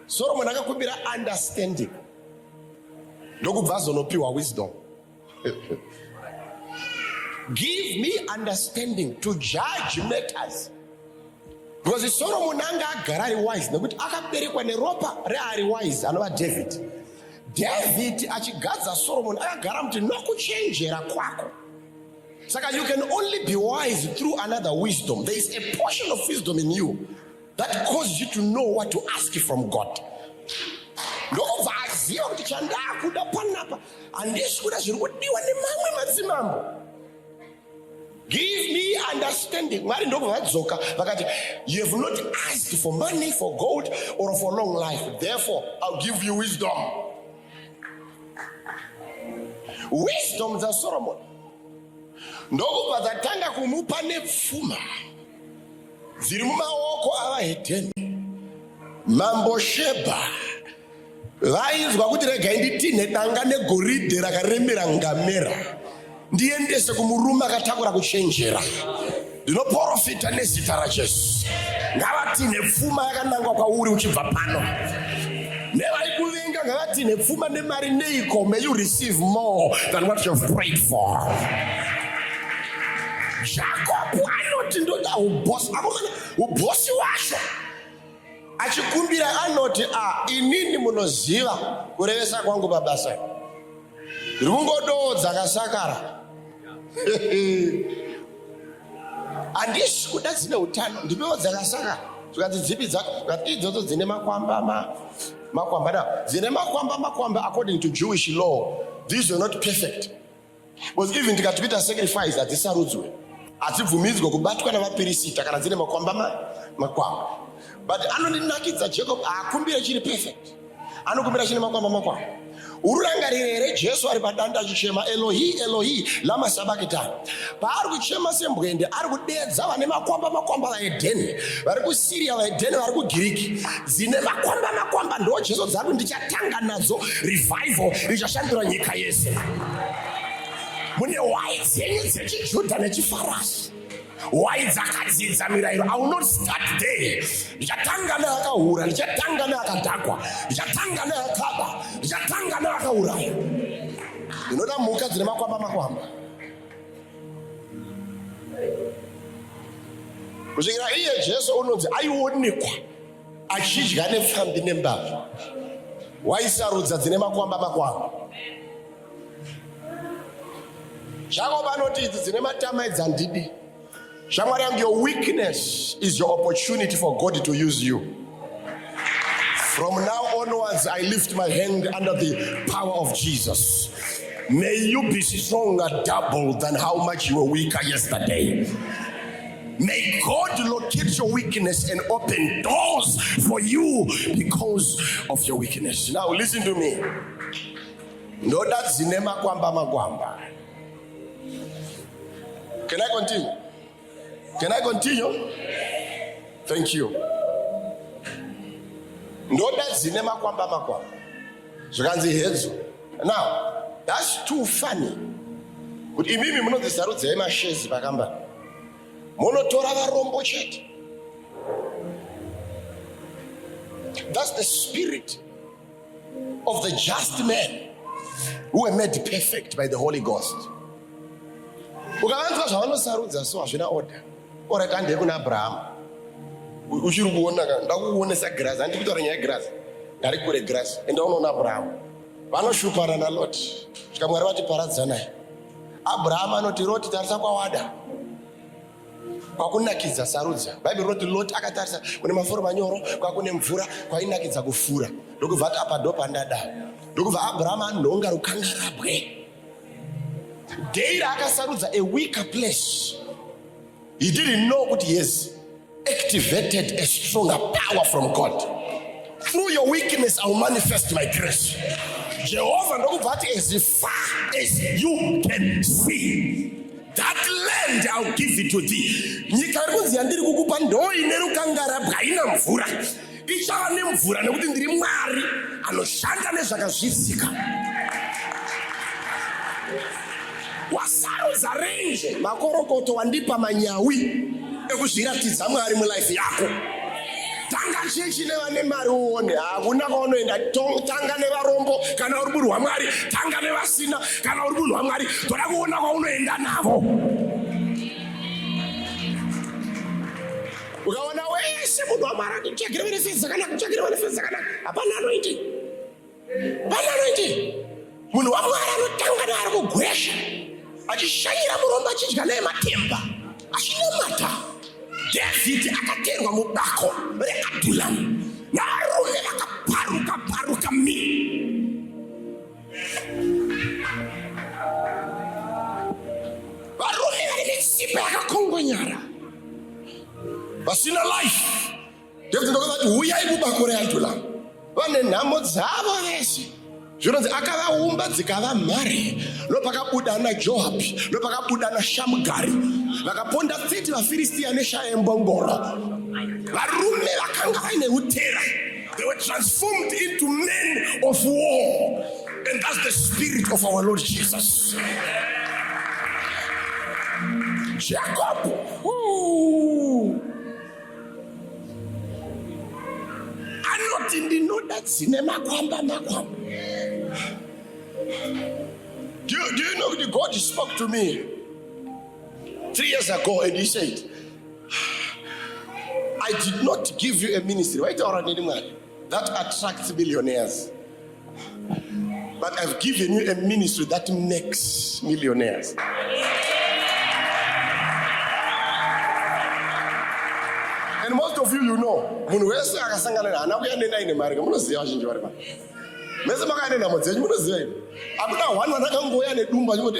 Speaker 2: Solomon akakumbira understanding, ndokubva azonopiwa wisdom. Give me understanding to judge matters. Because Solomon anga agara ari wise nekuti akaberekwa neropa reari wise anova David. David achigadza Solomon akagara muti nokuchenjera kwako. Saka you can only be wise through another wisdom. There is a portion of wisdom in you that causes you to know what to ask from God. Ndobva aziva kuti chandakuda panapa handisi kuda zviri kudiwa nemamwe madzimambo. Give me understanding. Mwari ndobva vadzoka vakati, you have not asked for money, for gold, or for long life. Therefore, I'll give you wisdom. Wisdom za Solomon ndokubva dzatanga kumupa nepfuma dziri mumaoko avahedheni. Mambo Sheba vainzwa kuti regai nditine danga negoridhe rakaremera ngamera ndiendese kumurume akatakura kuchenjera. Ndinoprofita nezita raJesu, ngavatine pfuma yakanangwa kwauri uchibva pano. Nevari kuvenga ngavatine pfuma nemari neiko. May you receive more than what you have prayed for. Jacob anoti ndoda ubosi. Akomana ubosi washo achikumbira anoti inini munoziva kurevesa kwangu pabasa. Ndiri kungododza kasakara. Handisi kuda dzine utano, ndipewo dzakasakara. Zvikati dzipi dzako, zvikati idzodzo dzine makwamba dzine makwamba according to Jewish law. These are not perfect. Because even tikatipita sacrifice hatisarudzwe, hatibvumidzwe kubatwa navapirisita kana dzine makwamba. But anondinakidza Jacob akumbire chiri perfect. anokumbira chine makwamba. Ururangarire here Jesu ari padanda achichema Elohi Elohi lama sabakitani. Paari kuchema sembwende ari kudedza vane makwamba vaEdheni, vari kuSiria vaEdheni, vari kuGiriki dzine makwamba ndo Jesu dzari ndichatanga nadzo revival richashandura nyika yese. Mune wai dzenyu dzechiJudha nechiFarasi, wai dzakadzidza mirayiro. I will not start there. Ndichatanga neakahura, ndichatanga neakadhakwa, ndichatanga neakaba, ndichatanga neakauraya. Ndinoda mhuka dzine makwamba. Kusvikira iye Jesu unonzi aionekwa achidya nepfambi nembavha, waisarudza dzine makwamba. Jacob anoti idzi dzine matama idzi handidi. Shamwari yangu, your weakness is your opportunity for God to use you. From now onwards, I lift my hand under the power of Jesus. May you be stronger double than how much you were weaker yesterday. May God locate your weakness and open doors for you because of your weakness. Now listen to me. No, that's zinema kwamba. Can I continue? Thank you. Ndoda dzine makwamba. Zvikanzi hedzo. Now, that's too funny. Kuti imimi munozisarudza mashezi pakamba. Munotora varombo chete. That's the spirit of the just man who were made perfect by the Holy Ghost. Ukavanzwa zvavanosarudza so hazvina order. Ora kande kuna Abraham. Uchiri kuona ndakuonesa grass, handiti kutaura nyaya yegrass. Ngari kure grass. Enda unoona Abraham. Vanoshupana naLot. Svika Mwari vatiparadza naye. Abraham anoti Lot tarisa kwawada. Kwakunakidza sarudza. Bhaibheri rinoti Lot akatarisa kune mafuro manyoro, kwakune mvura, kwainakidza kufura. Ndokubva apa ndo pandada. Ndokubva Abraham anonga rukangarabwe. Deira akasarudza a weaker place. He didn't know that he has activated a stronger power from God. Through your weakness, I will manifest my grace. Jehovah ndokubva as far as you can see, that land I'll give it to thee. Nyika irikunzi yandiri kukupa ndo ine rukangarabwa haina mvura. Ichava nemvura nekuti ndiri Mwari anoshanda nezvakazvidzika. Wasarudza renje makorokoto wandipa manyawi ekuzviratidza Mwari mulife yako. Tanga chechi nevane mari uone. Hakuna kwaunoenda. Tanga nevarombo kana uri munhu waMwari. Tanga nevasina kana uri munhu waMwari. Toda kuona kwaunoenda navo. Ukaona wese munhu waMwari kutsvagira manifesti dzakanaka. Hapana anoiti. Munhu waMwari anotanga naari kugwesha, achishanyira murombo achidya naye matemba, achinamata. David akaterwa mubako reAdulamu narume vakaparuka varume vari netsipa yakakongonyara vasina life. David ndokati huyai mubako reAdulamu. Vane nhamo dzavo vese. Zvinonzi akavaumba dzikava mhare. Lopakabuda naJoabi, lopakabuda naShamgari. Vakaponda 30 vaFiristia neshaembongoro. Varume vakanga vaine utera. They were transformed into men of war. And that's the spirit of our Lord Jesus. Jacob. Anoti ndinoda dzine makwamba. Do you know that God spoke to me 3 years ago and he said, I did not give you a ministry that attracts millionaires, but I've given you a ministry that makes millionaires. And most of you know,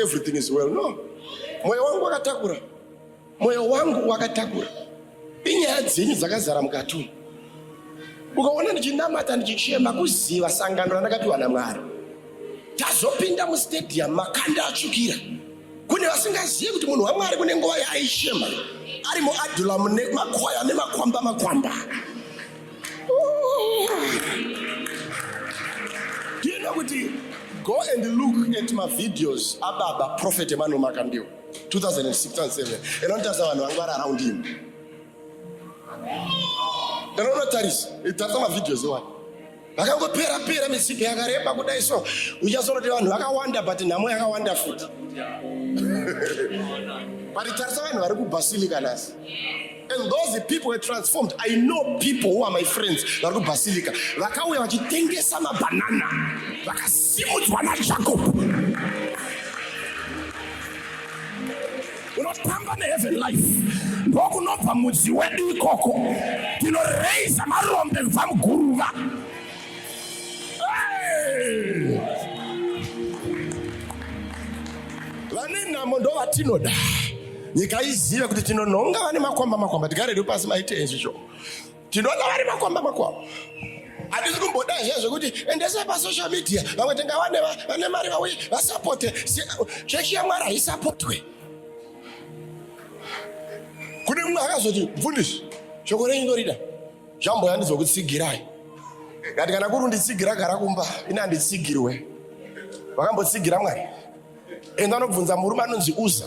Speaker 2: everything is well. No. Moyo wangu wakatakura. Inyaya dzenyu dzakazara mukati. ukaona ndichinamata ndichichema kuziva sangano randakapiwa naMwari. Tazopinda mustadium makanda atsvukira. Kune vasingazivi kuti munhu waMwari kune nguva yaaishema ari muadulamu nemakwaya nemakwamba. Do you know kuti go and look at my videos ababa Prophet Emmanuel Makandiwa 2006 and 7 enontarisa vanhu vanga vari around him. Ndinonotarisa tarisa mavideos iwayo vakangopera misipi yakareba kudai, so uchazoroti vanhu vakawanda but nhamo yakawanda futi. Paritarisa vanhu vari kuBasilica nasi, and those people were transformed. I know people who are my friends vari kuBasilica vakauya vachitengesa mabanana vakasimudzwa naJacob. Unotamba neheaven life ndokunobva mudzi wedu ikoko, tinoreisa marombe kubva muguruva. Vane nhamo ndo vatinoda. Nyika izive kuti tinononga vane makwamba tigaredu pasi maite ezvo. Tinoda vari makwamba. Handisi kumboda izvezvo kuti endese pasocial media vamwe tenga vane mari vauye vasapote chechi yaMwari haisapotwe. Kune mumwe akazoti mfundisi shoko renyu ndorida zvamboyandidzwa kutsigirai. Ngati kana kuri unditsigira gara kumba ina handitsigirwe. Vakambotsigira Mwari. Enda anobvunza murume anonzi Uza.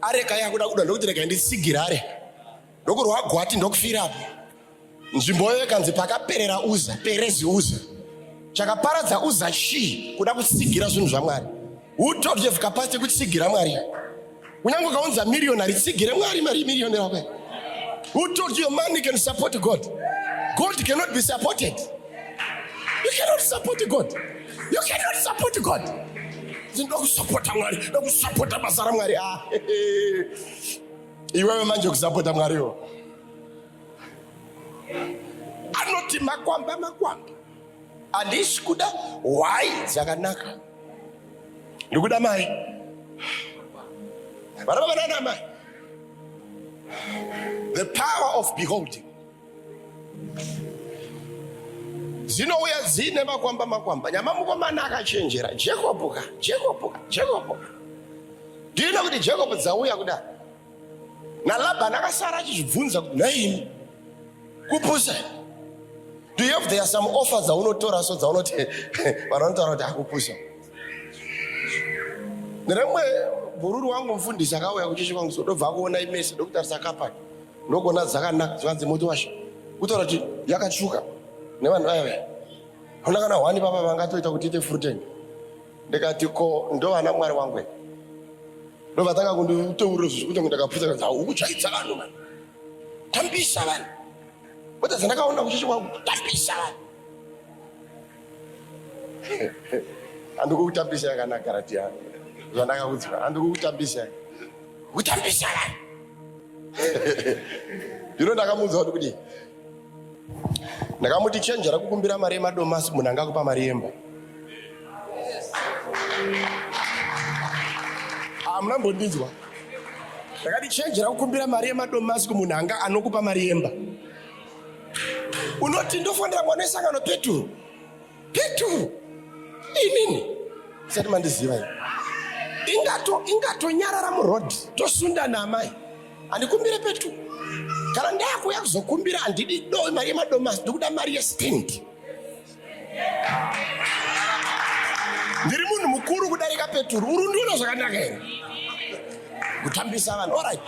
Speaker 2: Areka yakuda kuda ndokuti reka nditsigira areka. Ndokurwa gwati ndokufirapo. Nzvimbo yekanzi pakaperera Uza, Perezi Uza. Chakaparadza Uza chi kuda kutsigira zvinhu zvaMwari. Who told you capacity kutsigira Mwari? Kunyange kaunza millionaire tsigire Mwari mari millionaire wakwe. Who told you money can support God? God cannot be supported. You cannot support God. You cannot support God. Ndokusupporta Mwari, ndokusupporta basa ra Mwari. Iwewe manje kusupporta Mwariwo. Anoti makwamba. Handisi kuda why dzakanaka. Ndikuda mai. The power of beholding. Zinouya zine makwamba. Nyama mukomana akachenjera. Jacob. Do you know kuti Jacob dzauya kuda? Na Labani akasara achizvibvunza kuti naini kupusa. Do you have there some offers dzaunotora so dzaunoti vanotaura kuti akupusa? Neremwe bururu wangu mfundisi akauya kuchechi kwangu so ndobva kuona imesi ndokutarisa kapani. Ndogona dzakanaka dzinzi moto washa. Kutora kuti yakatsvuka. Nevanhu vaya unakana wani papa vangatoita kuti ite fruit. Ndikati ko ndo vana Mwari wangu. Ndo vatanga kundiuteurira zvekuti ndakapfuta kuti ukuchaitsa vanhu man. Tambisa vanhu. Kuti dzandakaona kuchechi kwangu tambisa vanhu. Andikutambisa yakanaka karati yangu. Zvandakakudzwa andikutambisa. Kutambisa vanhu. Ndiro ndakamuudza kuti ndakamuti chenjera kukumbira mari yemadomasi munhu angakupa mari yemba. Hamuna mbondinzwa. Ndakati chenjera kukumbira mari yemadomasi kumunhu anga anokupa mari yemba. Unoti ndofonera mwana wesangano Peturu. Inini sati mandiziva ini. Ingatonyarara murodhi tosunda namai. Andikumbire Peturu. Kana ndakuya kuzokumbira handidi do mari yemadomasi ndikuda mari yestand. Ndiri munhu mukuru kudarika Peturu. Urunduno zvakanaka here. Kutambisa vanhu. All right.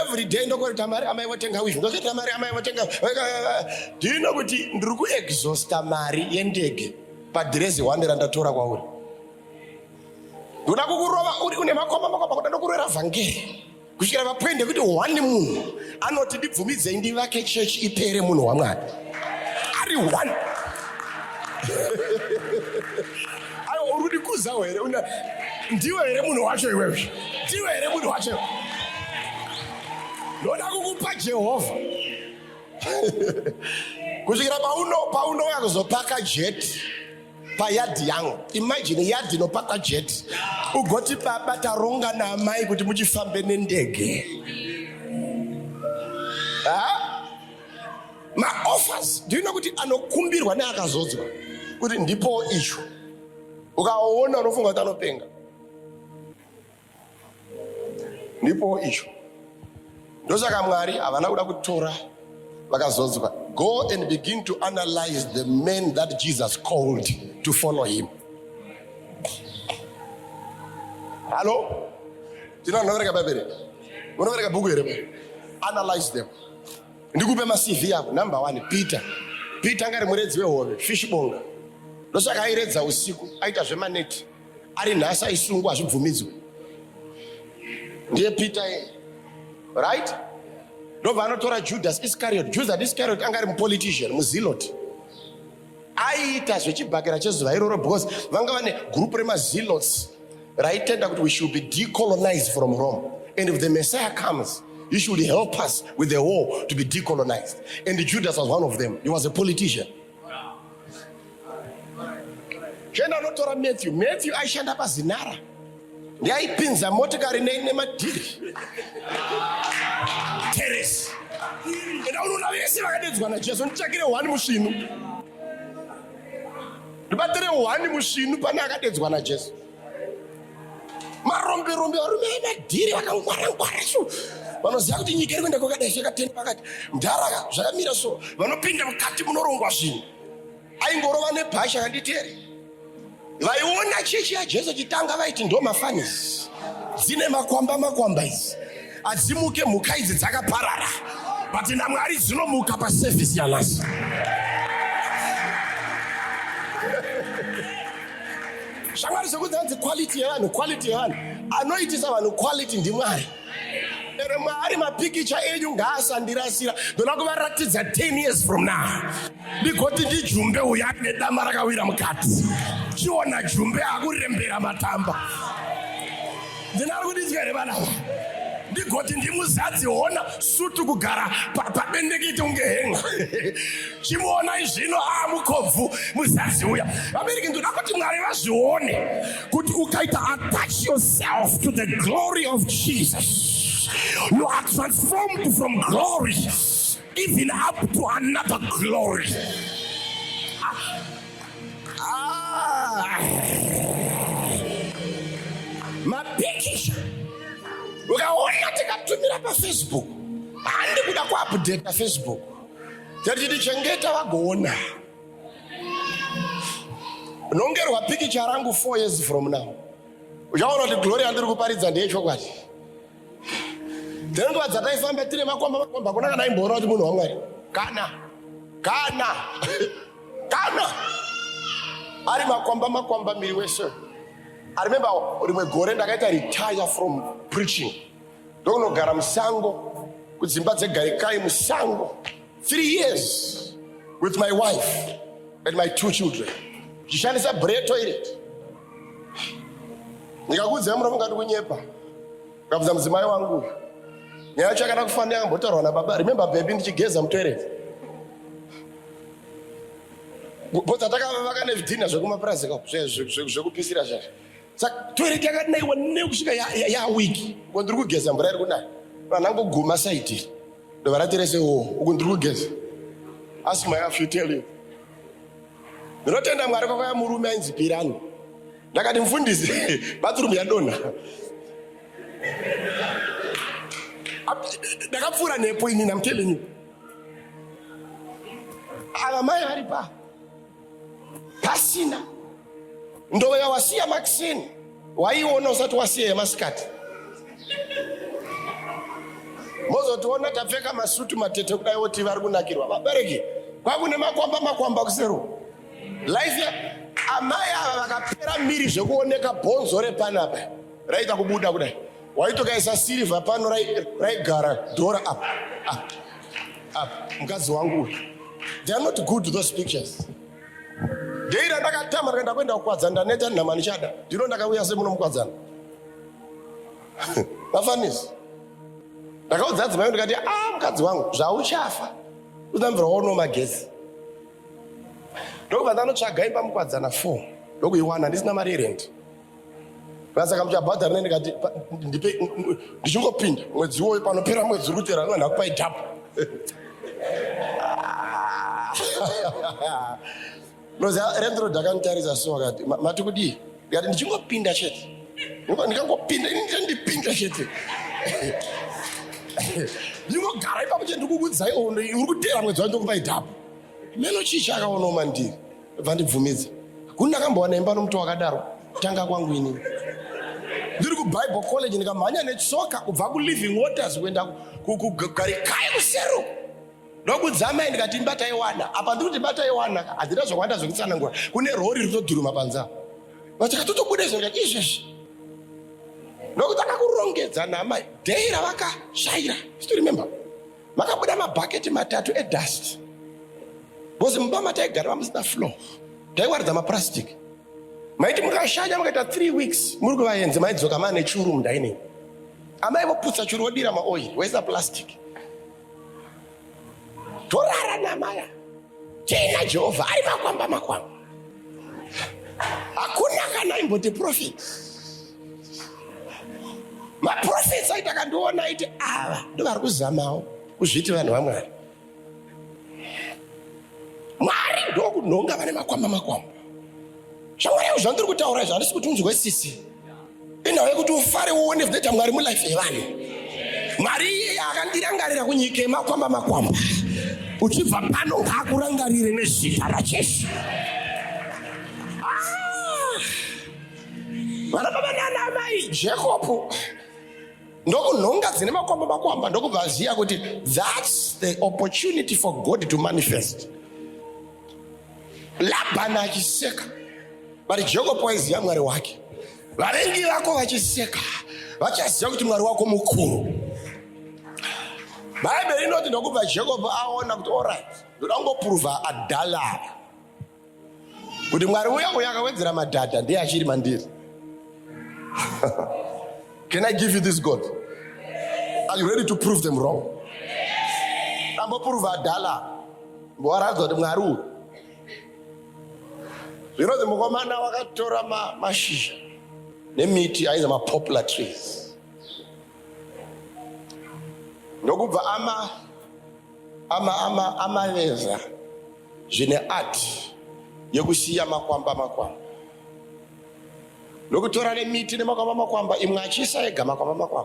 Speaker 2: Every day ndokoreta mari amai votenga wivi. Ndokoreta mari amai votenga. Do you know kuti ndiri kuexhausta mari yendege padhirezi 1 randatora kwauri. Ndoda kukurova uri une makwamba kuda ndokurera vhangeri. Kusvikira papoint yekuti one munhu anoti ndibvumidzei ndivake chechi ipere munhu waMwari. Ari one. Ayo urudi kuzawo here ndiwe here munhu wacho iwewe. Ndiwe here munhu wacho. Ndoda kukupa Jehovha. Kusvikira paunoya kuzopaka jet payadhi yangu. Imagine yadhi inopaka jet. Ugoti baba taronga na amai kuti muchifambe nendege. Maofa offers. Do you know kuti anokumbirwa neakazodzwa kuti ndipo icho ukaona unofunga kuti anopenga ndipo icho. Ndosaka Mwari havana kuda kutora vakazodzwa. Go and begin to analyze the men that Jesus called to follow him. Hello? Tinovereka Bible. Unovereka bhuku here. Analyze them. Ndikupe maCV yako. Number 1, Peter. Peter ngari muredzi wehove, fishbonga. Ndosaka airedza usiku, aita zvemaneti. Ari nhasi aisungwa zvibvumidzwe. Ndiye Peter right? Ndobva anotora Judas Iscariot. Judas Iscariot angari mupolitician, muzilot. Aiita zvechibhakira chezuva iroro because vanga vane group remazilots raitenda kuti we should be decolonized from Rome. And if the Messiah comes, he should help us with the war to be decolonized. And Judas was one of them. He was a politician. Shona notora Matthew. Matthew aishanda pazinara. Ndiaipinza motikari nemadhiri. Terrace. Ndaunona vese vakadedzwa naJesu. Nditsvakire 1 mushinu. Ndibatire 1 mushinu pane akadedzwa naJesu. Marombe varume emadhiri vakangwara so. Vanoziva kuti nyika iri kuenda kwakadai zvakatenda pakati. Mdharaka zvakamira so. Vanopinda mukati munorongwa zvinhu. Aingorova nebhasha kanditere. Vaiona chechi yaJesu chitanga vaiti ndo mafanisi. Dzine makwamba idzi. Adzimuke mhuka idzi dzakaparara. But naMwari dzinomuka paservice yanhasi. Shamwari zvekudzi quality yevanhu. Anoitisa vanhu quality ndiMwari. Ere Mwari mapikicha enyu ngaasandirasira. Ndoda kuvaratidza 10 years from now. Ndikoti ndijumbe uya nedama rakawira mukati. Chiona jumbe akurembera matamba. Ndinari kuditsvere vana. Ndigoti ndimuzadzi ona sutu kugara pabendekete unge henga. Chimuona izvino mukobvu muzadzi uya. Vabereki ndoda kuti Mwari vazvione kuti ukaita attach yourself to the glory of Jesus. You are transformed from glory even up to another glory. Mapikisha ukaona tikatumira paFacebook, handi kuda kuupdate Facebook. Tichengeta vagoona. Nongerwa pikicha rangu 4 years from now. Uchaona kuti glory handiri kuparidza ndeyechokwadi. Tenguva dzataifamba tine makwamba kuna kana imboona kuti munhu waMwari. Kana. Ari makwamba miri wese. I remember rimwe gore ndakaita retire from preaching. Ndokunogara musango kudzimba dzeGarikai musango 3 years with my wife and my 2 children. Ndichishandisa bread toilet. Ndikakuudza muromo ngati kunyepa. Ndikabvunza mudzimai wangu. Nyaya chakada kufanira mbotaurwa nababa. Remember baby ndichigeza mutoilet. Bota takavaka nezvidhina zvekumapurazi zvekupisira zvazvo. Saka toilet yakati naiwa nekusvika yawiki. Ngo ndiri kugeza mvura iri kunaya. Vanangoguma saiti. Ndo varatirese uku ndiri kugeza. Ask my wife, you tell you. Ndinotenda Mwari kwakauya murume ainzi Pirani. Ndakati mufundisi bathroom yadonha. Ndakapfuura nepo inini, I'm telling you. Ava mai vari pasina. Ndove yawasiya Maxine. Waiona usati wasiya yemasikati. Mozotiona tapfeka masutu matete kudai woti vari kunakirwa. Vabereki, kwakune makwamba kusero. Life ya amai ava vakapera miri zvekuoneka bhonzo repanapa. Raita kubuda kudai. Waitokaisa silver pano raigara dhora up. Mukadzi wangu. They are not good, those pictures. Deira ndakatama ndakaenda kwenda kukwadzana ndaneta namani chada. Ndino ndakauya semuno mukwadzana. Vafanisi. Ndakaudza dzimai ndikati mukadzi wangu zvauchafa. Uzamvira ono magezi. Ndokubva ndanotsvaga imba mukwadzana 4. Ndokuiwana ndisina mari yerent. Saka muchabhadhara nene ndikati ndichingopinda mwedzi woyo panopera mwedzi uri kutera nakupai dhapu. Noza rendro dakantarisa so akati mati kudi ngati ndichingopinda chete. Ndikangopinda ndipinda chete. Ndingogara ipapo chete ndikukudzai uri kutera mwedzi wandokupa idhabu. Meno chicha akaona mandiri. Bva ndibvumidza. Kuni ndakambowana imba nomuti wakadaro. Tanga kwangu inini. Ndiri kuBible College ndikamhanya netsoka kubva kuLiving Waters kuenda kuGarikayi kuSeru. Ndokudzama ndikati imbatayiwana. Apa ndiri kuti imbatayiwana hadzina zvakwanda zvokutsanangura. Kune rori rinodhuruma panza. Vachakatotobuda izvo ndikati izvezvi. Ndokutanga kurongedza namai. Dhei ravakashaira. Still remember. Makabuda mabhaketi matatu edust. Bozi mumba mataigara musina floor. Taiwaridza mapurasitiki. Maiti mukashanya mukaita 3 weeks muri kuvaenzi maidzoka mane churu mudining. Amai voputsa churu vodira maoil waisa plastic. Torara namaya. Tena Jehovha ari makwamba. Hakuna kana imboti prophet. Maprophets aita kandiona iti ava ndovari kuzamawo kuzviti vanhu vaMwari. Mwari ndokunhonga vane makwamba. Shamwari yangu zvandiri kutaura izvo handisi kuti unzwisise. Indawo yekuti ufare uone kuti Mwari mulife yevanhu. Mwari iye akandirangarira kunyika yemakwamba. Uchibva pano ngakurangarire nezita raJesu. Vana baba nana mai Jacob ndokunhonga dzine makwamba ndokubva aziya kuti that's the opportunity for God to manifest. Labhani achiseka, bari Jacob waiziya Mwari wake. Varengi vako vachiseka vachaziya kuti Mwari wako mukuru. Bhaibheri inoti ndokubva Jacob aona kuti alright ndoda kungoprova adhala kuti Mwari uya akawedzera madhadha ndiye achiri mandiri. Can I give you this God? Are you ready to prove them wrong? Amboprova adhala mbowaradza kuti Mwari uyu. Zvinonzi mukomana wakatora mashizha nemiti aiza mapoplar trees. Ndokubva amaveza zvine art yekusiya makwamba. Ndokutora nemiti nemakwamba imwe achisa ega makwamba.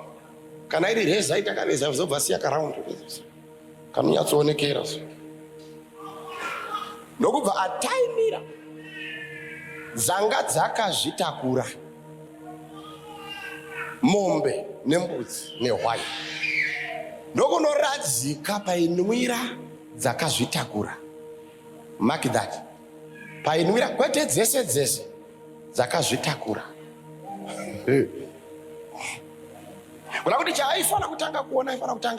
Speaker 2: Kana iri reza itakaveza zobva siya karaundi. Kanonyatsoonekera. Ndokubva ataimira dzanga dzakazvitakura, mombe nembudzi nehwai. Ndokunoradzika painwira dzakazvitakura. Mark that. Painwira kwete dzese dzakazvitakura. Kuna kuti chaaifana kutanga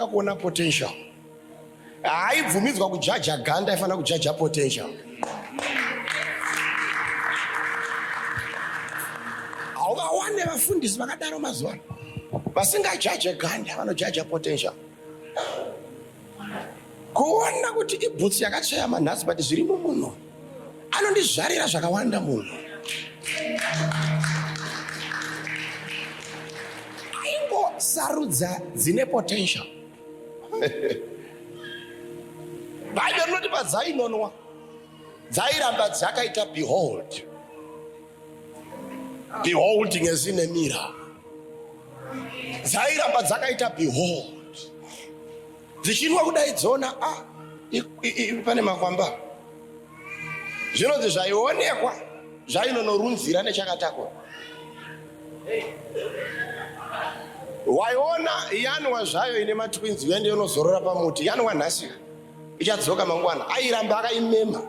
Speaker 2: kuona potential. Haibvumidzwa kujaja ganda, aifana kujaja potential. Haukawane vafundisi vakadaro mazuva vasingajaje ganda, vanojaja potential. Kuona kuti ibhutsi yakachaya manhasi but zviri mumunhu anondizvarira zvakawanda munhu. Aingosarudza dzine potential. Bhaibheri rinoti padzainonwa dzairamba dzakaita beholding ezine mira. Dzairamba dzakaita behold. Dzichinwa kudai dzona pane makwamba. Zvinonzi zvaionekwa zvainonorunzira nechakatakwa. Waiona yanwa zvayo ine matwinzi yende inozorora pamuti, yanwa nhasi ichadzoka mangwana. Airamba akaimema.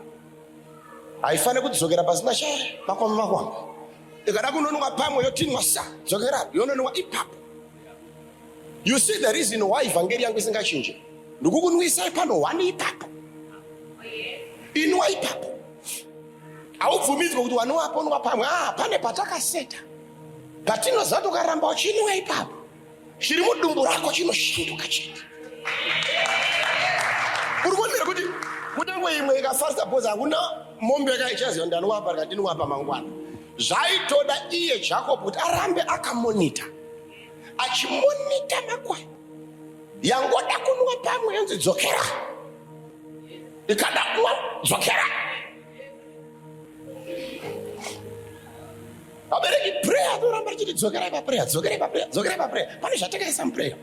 Speaker 2: Haifane kudzokera pasina makwamba. Ikada kunonwa pamwe yotinwa dzokera yononwa ipapo. You see the reason why evangeli yangu isingachinje. Ndikukunwisai pano 1 ipapo. Inwa ipapo. Haubvumidzwe kuti wanwa pamwe pane patakaseta. Patinoziva tokaramba uchinwa ipapo. Chiri mudumbu rako chinoshanduka chete. Urikuonera kuti kutangwe imwe ikafasta poza hakuna mombe yakaichaziva ndanwa apa rikadinwa apa mangwana. Zvaitoda iye Jacob kuti arambe akamonita. Achimonita makwai. Yangoda kunwa pamwe yonzi dzokera. Ikada kunwa dzokera. Abereki prayer toramba chiti dzokerai pa prayer, dzokerai pa prayer, dzokerai pa prayer. Pane zvatakaisa muprayer.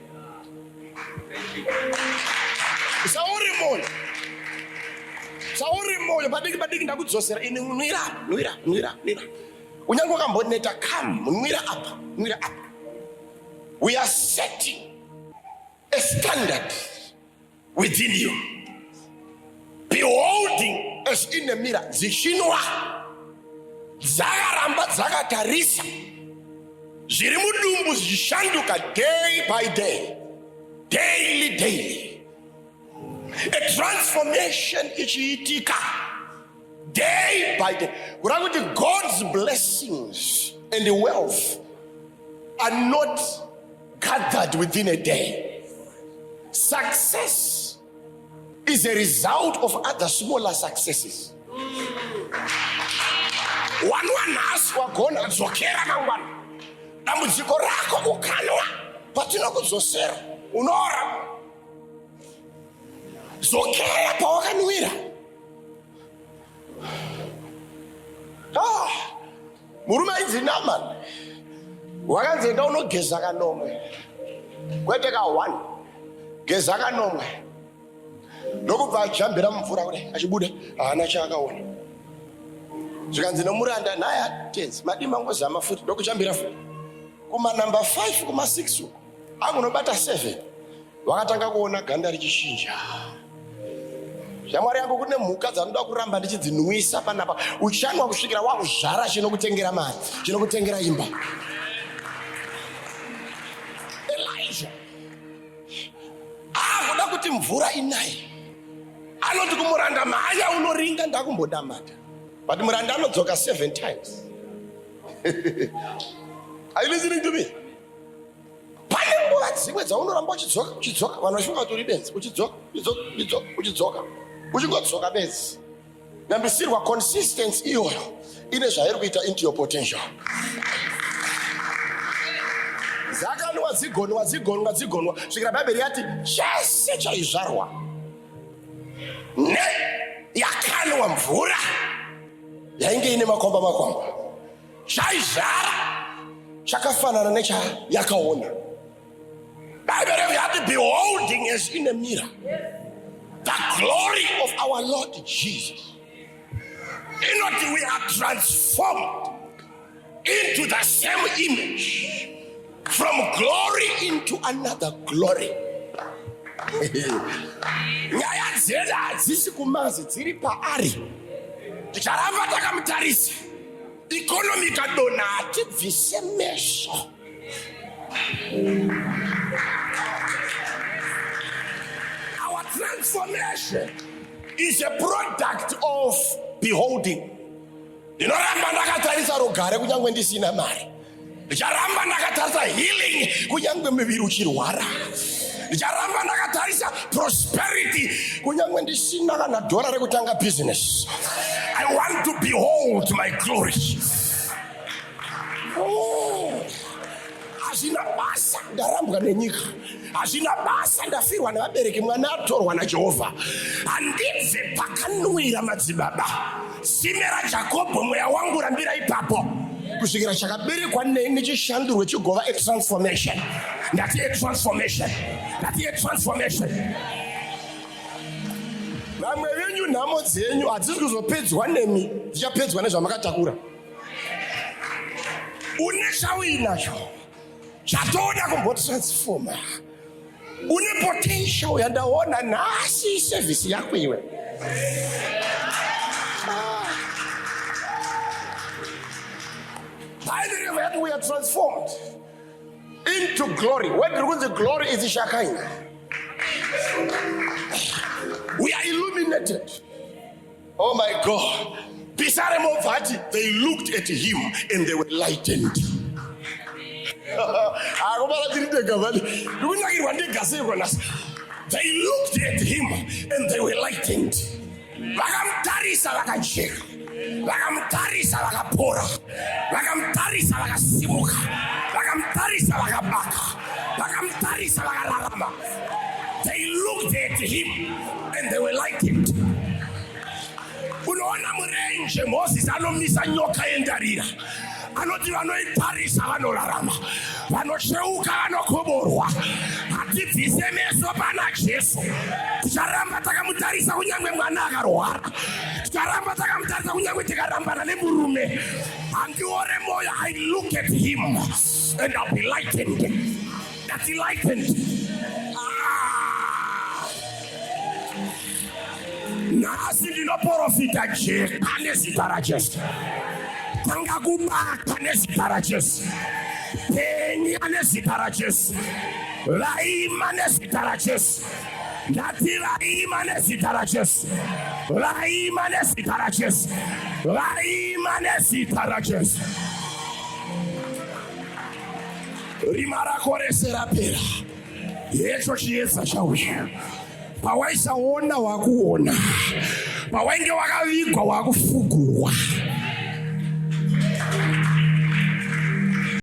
Speaker 2: Sauri moyo padiki ndakudzosera ini nwira. Unyange wakamboneta come nwira apa. We are setting a standard within you. Beholding as in a mirror. Zishinwa dzakaramba dzakatarisa zviri mudumbu zichishanduka day by day, daily. A transformation ichiitika day by day. Kuranga kuti God's blessings and the wealth are not gathered within a day. Success is a result of other smaller successes. One has wagona dzokera mangwana. Dambudziko rako ukanwa patinokudzosera unora. Dzokera pawakanwira. Murume ainzi Naamani wakanzi enda unogeza kanomwe. Kwete ka 1 geza kanomwe. Ndokubva ajambira mumvura kudai achibuda haana chaakaona. Zvikanzi nomuranda naye atenzi madima ngozama futi ndokujambira futi. Kuma number 5 kuma 6 uko akunobata 7 wakatanga kuona ganda richishinja. Shamwari yangu kune mhuka dzanoda kuramba ndichidzinwisa panapa. Uchanwa kusvikira wakuzvara chinokutengera mari, chinokutengera imba. Elijah akuda kuti mvura inaye. Anoti kumuranda mhanya unoringa ndakumbodamata. But muranda anodzoka 7 times. Are you listening to me? Pane nguva dzimwe dzaunoramba uchidzoka vanhu vasvika kuti uri benzi uchidzoka uchingodzoka benzi. Nyambisirwa consistency iyoyo ine zvairi kuita into your potential. Zakanwa dzigonwa svikira Bhaibheri yati chese chaizvarwa ne yakanwa mvura yainge ine makomba chaizvara chakafanana nechayakaona. Bhaibheri yati beholding as in a mirror the glory of our Lord Jesus. Inoti we are transformed into the same image, from glory into another glory. Nyaya dzedu hadzisi kumazi dziri paari. Ticharamba takamutarisa ikonomi ikadonha hatibvise meso. Our transformation is a product of beholding. Ndinoramba ndakatarisa rugare kunyange ndisina mari. Ndicharamba ndakatarisa healing kunyange miviri uchirwara. Ndicharamba ndakatarisa prosperity kunyange ndisina kana dora rekutanga business. I want to behold my glory. Hazina basa ndarambwa nenyika. Hazina basa ndafirwa navabereki mwana atorwa naJehovha. Handibve pakanwira madzibaba. Simera Jakobho mweya wangu rambira ipapo. Kusvikira chakaberekwa neni chishandurwe chigova a transformation. Ndati a transformation. Vamwe venyu nhamo dzenyu hadzisi kuzopedzwa nemi, dzichapedzwa nezvamakatakura. Une chauinacho chatoda kumbotransforma. Une potential yandaona nhasi service yako iwe. By the way, we are transformed into glory. When the glory is Shekinah, we are illuminated. Oh my God. They looked at him and they were lightened. They looked at him and they were lightened. Vakamtarisa vakacheka, vakamtarisa vakapora, vakamtarisa vakasimuka, vakamtarisa vakabaka, vakamtarisa vakararama. They looked at him and they were lightened. Unoona murenje Moses anomisa nyoka yendarira.
Speaker 1: anoti vanoitarisa vanorarama, vanocheuka vanokoborwa. Hatibvise meso pana Jesu. Ticharamba takamutarisa kunyange mwana akarwara, ticharamba takamutarisa kunyange tikarambana nemurume. Andiore moyo, I look at him and I'll be lightened. That's lightened. Nasi ndinoprofita je pane zita raJesu. Tanga kubata nezita raJesu. Penya nezita raJesu. Raima nezita raJesu. Ndati raima nezita raJesu. Raima nezita raJesu. Raima nezita raJesu. Rima rako rese rapera. Yecho chiedza chauya. Pawaisaona wakuona, pawainge wakavigwa wakufugurwa.